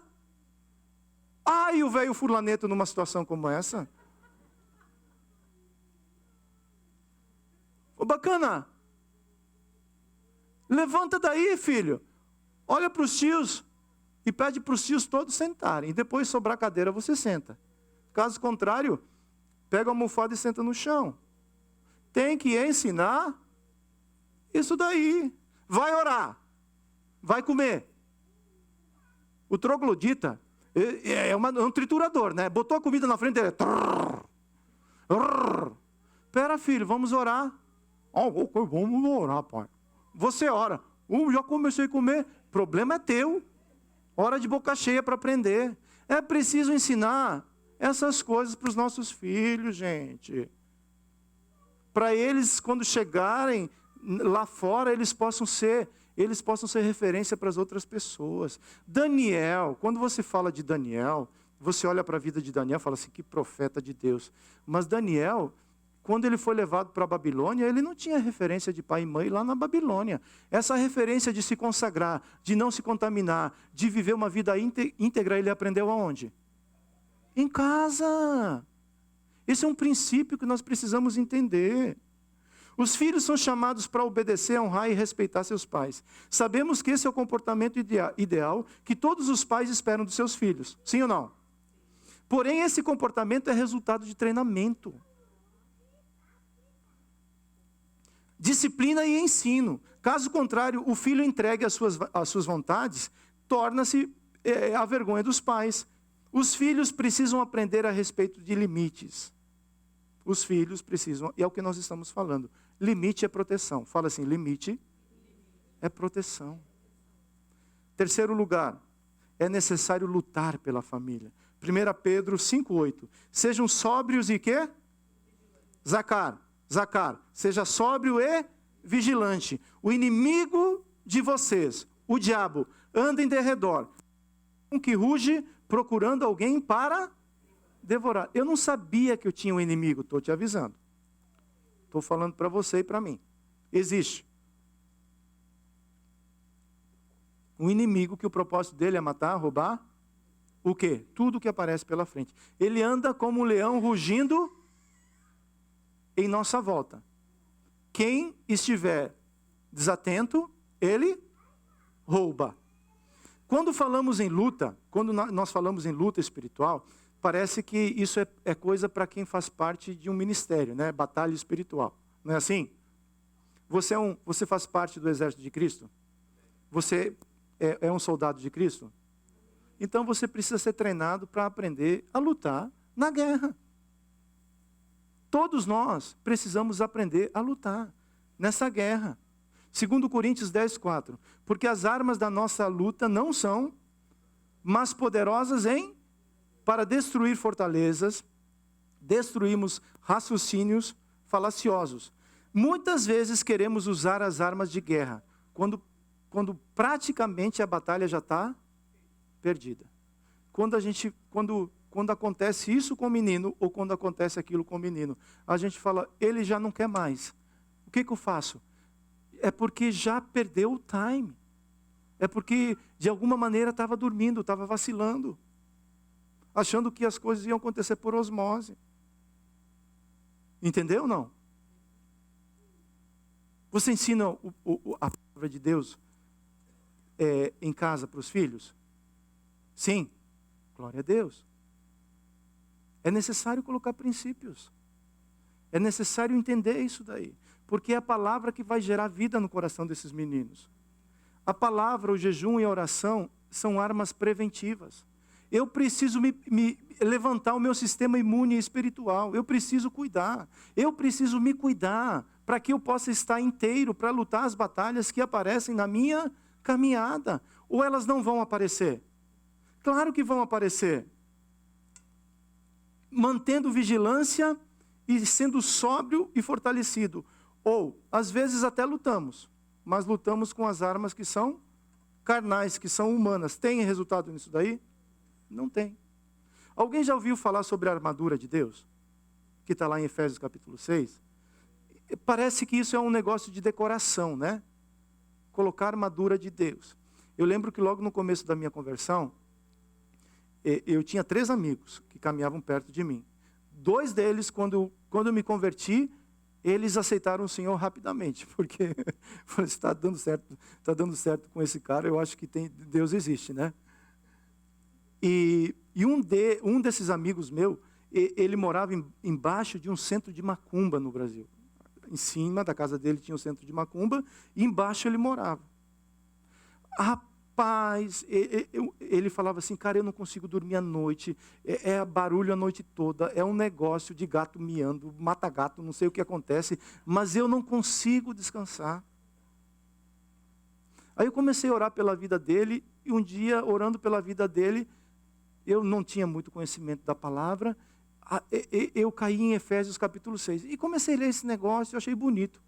E o velho fulaneto numa situação como essa? Bacana. Levanta daí, filho. Olha para os tios e pede para os tios todos sentarem. E depois sobrar cadeira, você senta. Caso contrário, pega a almofada e senta no chão. Tem que ensinar isso daí. Vai orar. Vai comer. O troglodita é um triturador, né? Botou a comida na frente dele. Pera, filho, vamos orar. Vamos orar, pai. Você ora. Já comecei a comer. Problema é teu. Hora de boca cheia para aprender. É preciso ensinar essas coisas para os nossos filhos, gente. Para eles, quando chegarem lá fora, eles possam ser referência para as outras pessoas. Daniel, quando você fala de Daniel, você olha para a vida de Daniel e fala assim, que profeta de Deus. Mas Daniel, quando ele foi levado para a Babilônia, ele não tinha referência de pai e mãe lá na Babilônia. Essa referência de se consagrar, de não se contaminar, de viver uma vida íntegra, ele aprendeu aonde? Em casa. Esse é um princípio que nós precisamos entender. Os filhos são chamados para obedecer, honrar e respeitar seus pais. Sabemos que esse é o comportamento ideal que todos os pais esperam dos seus filhos. Sim ou não? Porém, esse comportamento é resultado de treinamento. Disciplina e ensino. Caso contrário, o filho entregue as suas vontades, torna-se a vergonha dos pais. Os filhos precisam aprender a respeito de limites. Os filhos precisam, e é o que nós estamos falando. Limite é proteção. Fala assim, limite é proteção. Terceiro lugar, é necessário lutar pela família. 1 Pedro 5,8. Sejam sóbrios e quê? Zacar, seja sóbrio e vigilante. O inimigo de vocês, o diabo, anda em derredor, que ruge procurando alguém para devorar. Eu não sabia que eu tinha um inimigo, estou te avisando. Estou falando para você e para mim. Existe. Um inimigo que o propósito dele é matar, roubar, o quê? Tudo que aparece pela frente. Ele anda como um leão rugindo em nossa volta. Quem estiver desatento, ele rouba. Quando falamos em luta, quando nós falamos em luta espiritual, parece que isso é coisa para quem faz parte de um ministério, né? Batalha espiritual. Não é assim? Você faz parte do exército de Cristo? Você é um soldado de Cristo? Então você precisa ser treinado para aprender a lutar na guerra. Todos nós precisamos aprender a lutar nessa guerra. 2 Coríntios 10, 4. Porque as armas da nossa luta não são, mas poderosas para destruir fortalezas, destruímos raciocínios falaciosos. Muitas vezes queremos usar as armas de guerra, quando praticamente a batalha já está perdida. Quando acontece isso com o menino, ou quando acontece aquilo com o menino, a gente fala, ele já não quer mais. O que eu faço? É porque já perdeu o time. É porque, de alguma maneira, estava dormindo, estava vacilando. Achando que as coisas iam acontecer por osmose. Entendeu ou não? Você ensina a palavra de Deus em casa para os filhos? Sim. Glória a Deus. É necessário colocar princípios. É necessário entender isso daí. Porque é a palavra que vai gerar vida no coração desses meninos. A palavra, o jejum e a oração são armas preventivas. Eu preciso me levantar o meu sistema imune espiritual. Eu preciso cuidar. Eu preciso me cuidar para que eu possa estar inteiro para lutar as batalhas que aparecem na minha caminhada. Ou elas não vão aparecer? Claro que vão aparecer. Mantendo vigilância e sendo sóbrio e fortalecido. Ou, às vezes até lutamos, mas lutamos com as armas que são carnais, que são humanas. Tem resultado nisso daí? Não tem. Alguém já ouviu falar sobre a armadura de Deus? Que está lá em Efésios capítulo 6. Parece que isso é um negócio de decoração, né? Colocar a armadura de Deus. Eu lembro que logo no começo da minha conversão, eu tinha 3 amigos que caminhavam perto de mim. 2 deles, quando eu me converti, eles aceitaram o Senhor rapidamente, porque está dando certo com esse cara, eu acho que Deus existe, né? E um desses amigos meu, ele morava embaixo de um centro de macumba no Brasil. Em cima da casa dele tinha um centro de macumba, e embaixo ele morava. Rapaz, ele falava assim, cara, eu não consigo dormir à noite, é barulho a noite toda, é um negócio de gato miando, mata gato, não sei o que acontece, mas eu não consigo descansar. Aí eu comecei a orar pela vida dele, e um dia, orando pela vida dele, eu não tinha muito conhecimento da palavra, eu caí em Efésios capítulo 6, e comecei a ler esse negócio, eu achei bonito,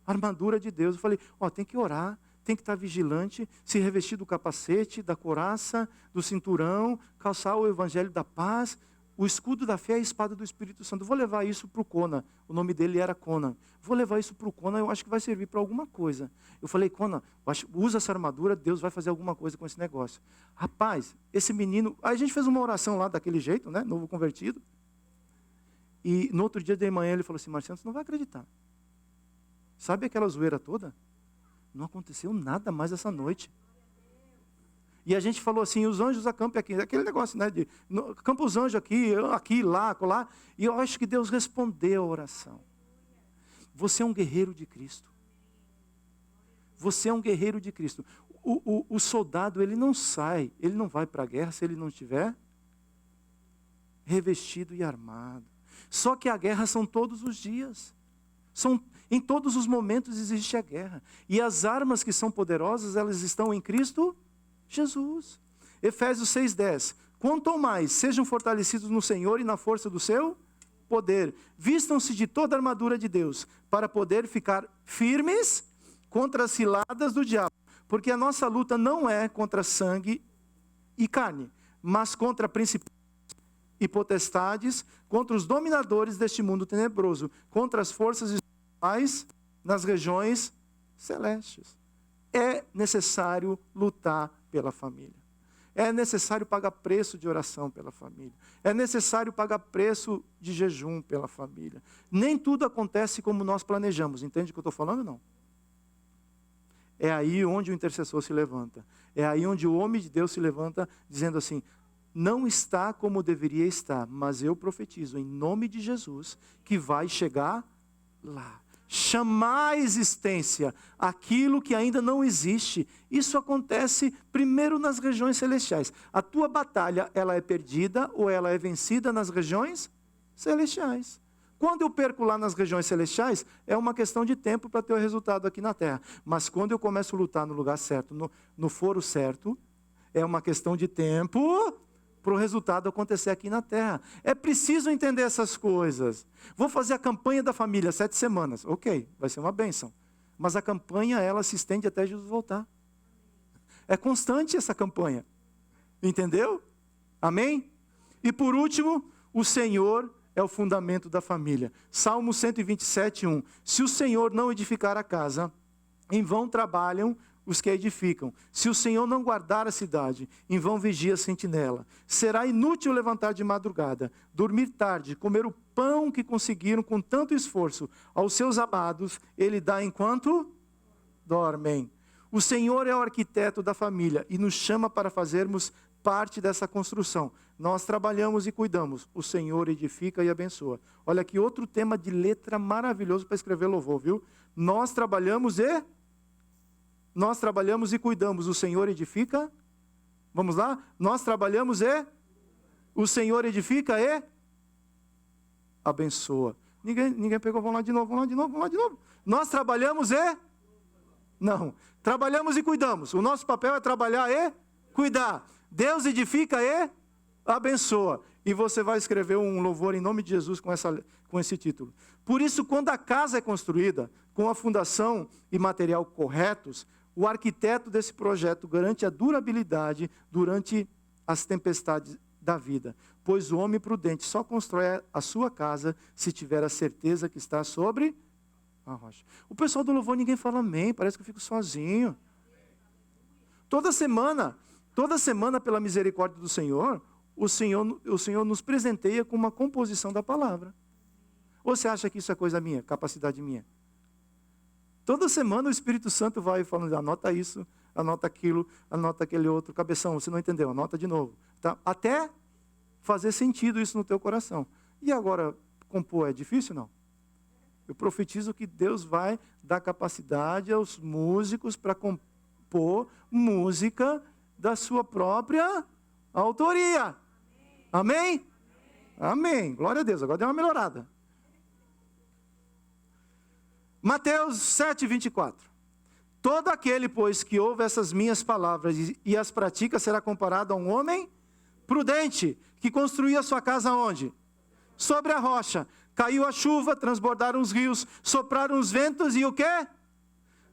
armadura de Deus, eu falei, tem que orar, tem que estar vigilante, se revestir do capacete, da couraça, do cinturão, calçar o evangelho da paz, o escudo da fé e a espada do Espírito Santo. Vou levar isso para o Conan, o nome dele era Conan. Vou levar isso para o Conan, eu acho que vai servir para alguma coisa. Eu falei, Conan, usa essa armadura, Deus vai fazer alguma coisa com esse negócio. Rapaz, esse menino, aí a gente fez uma oração lá daquele jeito, né, novo convertido, e no outro dia de manhã ele falou assim, Marciano, você não vai acreditar. Sabe aquela zoeira toda? Não aconteceu nada mais essa noite. E a gente falou assim, os anjos acampam aqui, aquele negócio, né, acampa os anjos aqui, lá, acolá. E eu acho que Deus respondeu a oração. Você é um guerreiro de Cristo. Você é um guerreiro de Cristo. O soldado, ele não vai para a guerra se ele não estiver revestido e armado. Só que a guerra são todos os dias. Em todos os momentos existe a guerra. E as armas que são poderosas, elas estão em Cristo Jesus. Efésios 6:10. Quanto ao mais, sejam fortalecidos no Senhor e na força do seu poder. Vistam-se de toda a armadura de Deus, para poder ficar firmes contra as ciladas do diabo. Porque a nossa luta não é contra sangue e carne, mas contra principados e potestades, contra os dominadores deste mundo tenebroso, contra as forças espirituais nas regiões celestes. É necessário lutar pela família. É necessário pagar preço de oração pela família. É necessário pagar preço de jejum pela família. Nem tudo acontece como nós planejamos. Entende o que eu estou falando? Não. É aí onde o intercessor se levanta. É aí onde o homem de Deus se levanta dizendo assim, não está como deveria estar, mas eu profetizo em nome de Jesus que vai chegar lá. Chamar à existência aquilo que ainda não existe. Isso acontece primeiro nas regiões celestiais. A tua batalha, ela é perdida ou ela é vencida nas regiões celestiais. Quando eu perco lá nas regiões celestiais, é uma questão de tempo para ter o resultado aqui na terra. Mas quando eu começo a lutar no lugar certo, no foro certo, é uma questão de tempo para o resultado acontecer aqui na terra. É preciso entender essas coisas. Vou fazer a campanha da família 7 semanas. Ok, vai ser uma bênção. Mas a campanha, ela se estende até Jesus voltar. É constante essa campanha. Entendeu? Amém? E por último, o Senhor é o fundamento da família. Salmo 127, 1. Se o Senhor não edificar a casa, em vão trabalham os que a edificam. Se o Senhor não guardar a cidade, em vão vigia a sentinela. Será inútil levantar de madrugada, dormir tarde, comer o pão que conseguiram com tanto esforço. Aos seus amados, ele dá enquanto dormem. O Senhor é o arquiteto da família e nos chama para fazermos parte dessa construção. Nós trabalhamos e cuidamos. O Senhor edifica e abençoa. Olha aqui outro tema de letra maravilhoso para escrever louvor, viu? Nós trabalhamos e cuidamos. O Senhor edifica. Vamos lá? Nós trabalhamos e o Senhor edifica e abençoa. Ninguém pegou. Vamos lá de novo. Nós trabalhamos e não. Trabalhamos e cuidamos. O nosso papel é trabalhar e cuidar. Deus edifica e abençoa. E você vai escrever um louvor em nome de Jesus com esse título. Por isso, quando a casa é construída, com a fundação e material corretos, o arquiteto desse projeto garante a durabilidade durante as tempestades da vida. Pois o homem prudente só constrói a sua casa se tiver a certeza que está sobre a rocha. O pessoal do louvor, ninguém fala amém, parece que eu fico sozinho. Toda semana, pela misericórdia do Senhor, o Senhor nos presenteia com uma composição da palavra. Ou você acha que isso é coisa minha, capacidade minha? Toda semana o Espírito Santo vai falando, anota isso, anota aquilo, anota aquele outro. Cabeção, você não entendeu, anota de novo. Tá? Até fazer sentido isso no teu coração. E agora, compor é difícil, não? Eu profetizo que Deus vai dar capacidade aos músicos para compor música da sua própria autoria. Amém? Amém. Glória a Deus. Agora deu uma melhorada. Mateus 7, 24. Todo aquele, pois, que ouve essas minhas palavras e as pratica, será comparado a um homem prudente, que construía sua casa onde? Sobre a rocha. Caiu a chuva, transbordaram os rios, sopraram os ventos e o quê?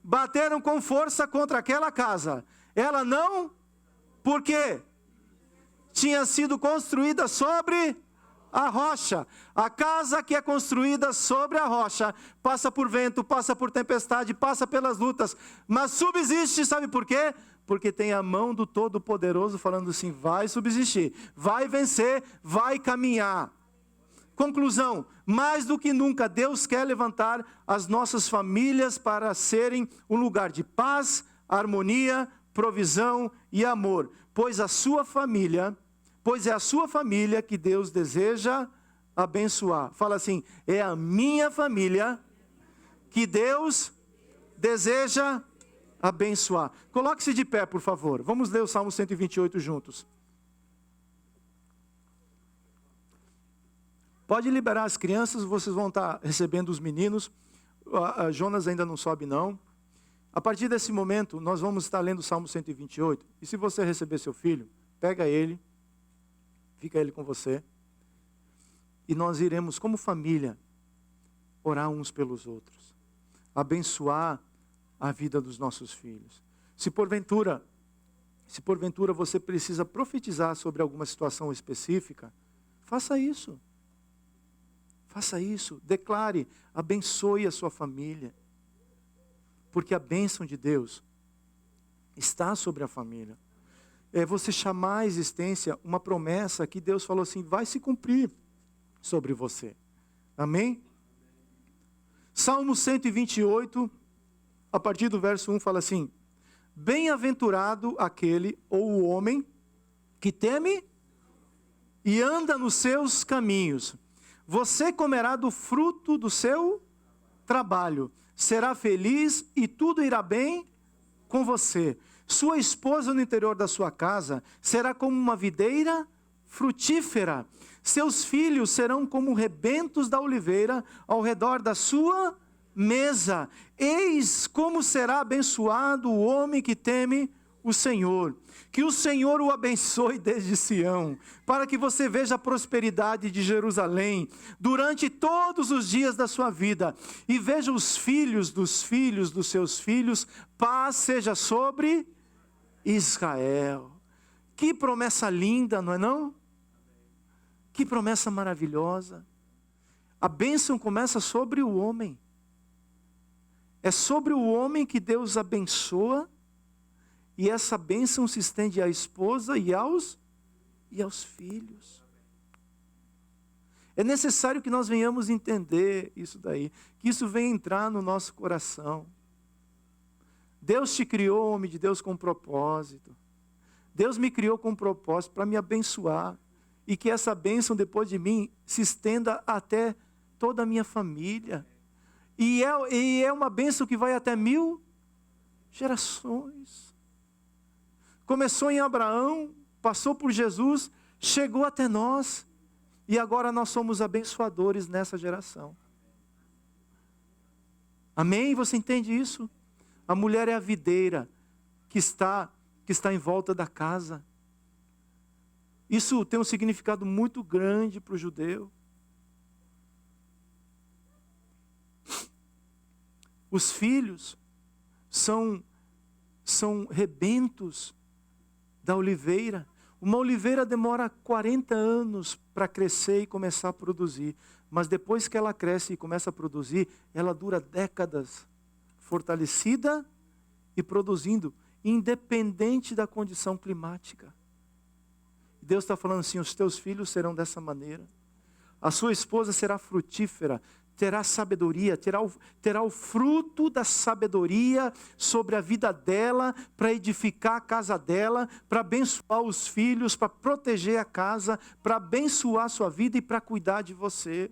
Bateram com força contra aquela casa. Ela não, por quê? Tinha sido construída sobre a rocha. A casa que é construída sobre a rocha passa por vento, passa por tempestade, passa pelas lutas, mas subsiste, sabe por quê? Porque tem a mão do Todo-Poderoso falando assim, vai subsistir, vai vencer, vai caminhar. Conclusão, mais do que nunca, Deus quer levantar as nossas famílias para serem um lugar de paz, harmonia, provisão e amor. Pois é a sua família que Deus deseja abençoar. Fala assim, é a minha família que Deus deseja abençoar. Coloque-se de pé, por favor. Vamos ler o Salmo 128 juntos. Pode liberar as crianças, vocês vão estar recebendo os meninos. A Jonas ainda não sobe, não. A partir desse momento, nós vamos estar lendo o Salmo 128. E se você receber seu filho, pega ele, fica ele com você. E nós iremos, como família, orar uns pelos outros. Abençoar a vida dos nossos filhos. Se porventura você precisa profetizar sobre alguma situação específica, faça isso. Faça isso, declare, abençoe a sua família. Porque a bênção de Deus está sobre a família. É você chamar à existência uma promessa que Deus falou assim, vai se cumprir sobre você. Amém? Salmo 128, a partir do verso 1, fala assim, bem-aventurado aquele ou o homem que teme e anda nos seus caminhos. Você comerá do fruto do seu trabalho, será feliz e tudo irá bem com você. Sua esposa no interior da sua casa será como uma videira frutífera. Seus filhos serão como rebentos da oliveira ao redor da sua mesa. Eis como será abençoado o homem que teme o Senhor. Que o Senhor o abençoe desde Sião, para que você veja a prosperidade de Jerusalém durante todos os dias da sua vida, e veja os filhos dos seus filhos. Paz seja sobre Israel. Que promessa linda, não é não? Que promessa maravilhosa. A bênção começa sobre o homem. É sobre o homem que Deus abençoa, e essa bênção se estende à esposa e aos filhos. É necessário que nós venhamos entender isso daí, que isso venha entrar no nosso coração. Deus te criou, homem de Deus, com um propósito. Deus me criou com um propósito para me abençoar, e que essa bênção depois de mim se estenda até toda a minha família. E é uma bênção que vai até 1000 gerações. Começou em Abraão, passou por Jesus, chegou até nós, e agora nós somos abençoadores nessa geração. Amém? Você entende isso? A mulher é a videira que está em volta da casa. Isso tem um significado muito grande para o judeu. Os filhos são rebentos da oliveira. Uma oliveira demora 40 anos para crescer e começar a produzir. Mas depois que ela cresce e começa a produzir, ela dura décadas, fortalecida e produzindo, independente da condição climática. Deus está falando assim: os teus filhos serão dessa maneira. A sua esposa será frutífera, terá sabedoria, terá o fruto da sabedoria sobre a vida dela, para edificar a casa dela, para abençoar os filhos, para proteger a casa, para abençoar a sua vida e para cuidar de você.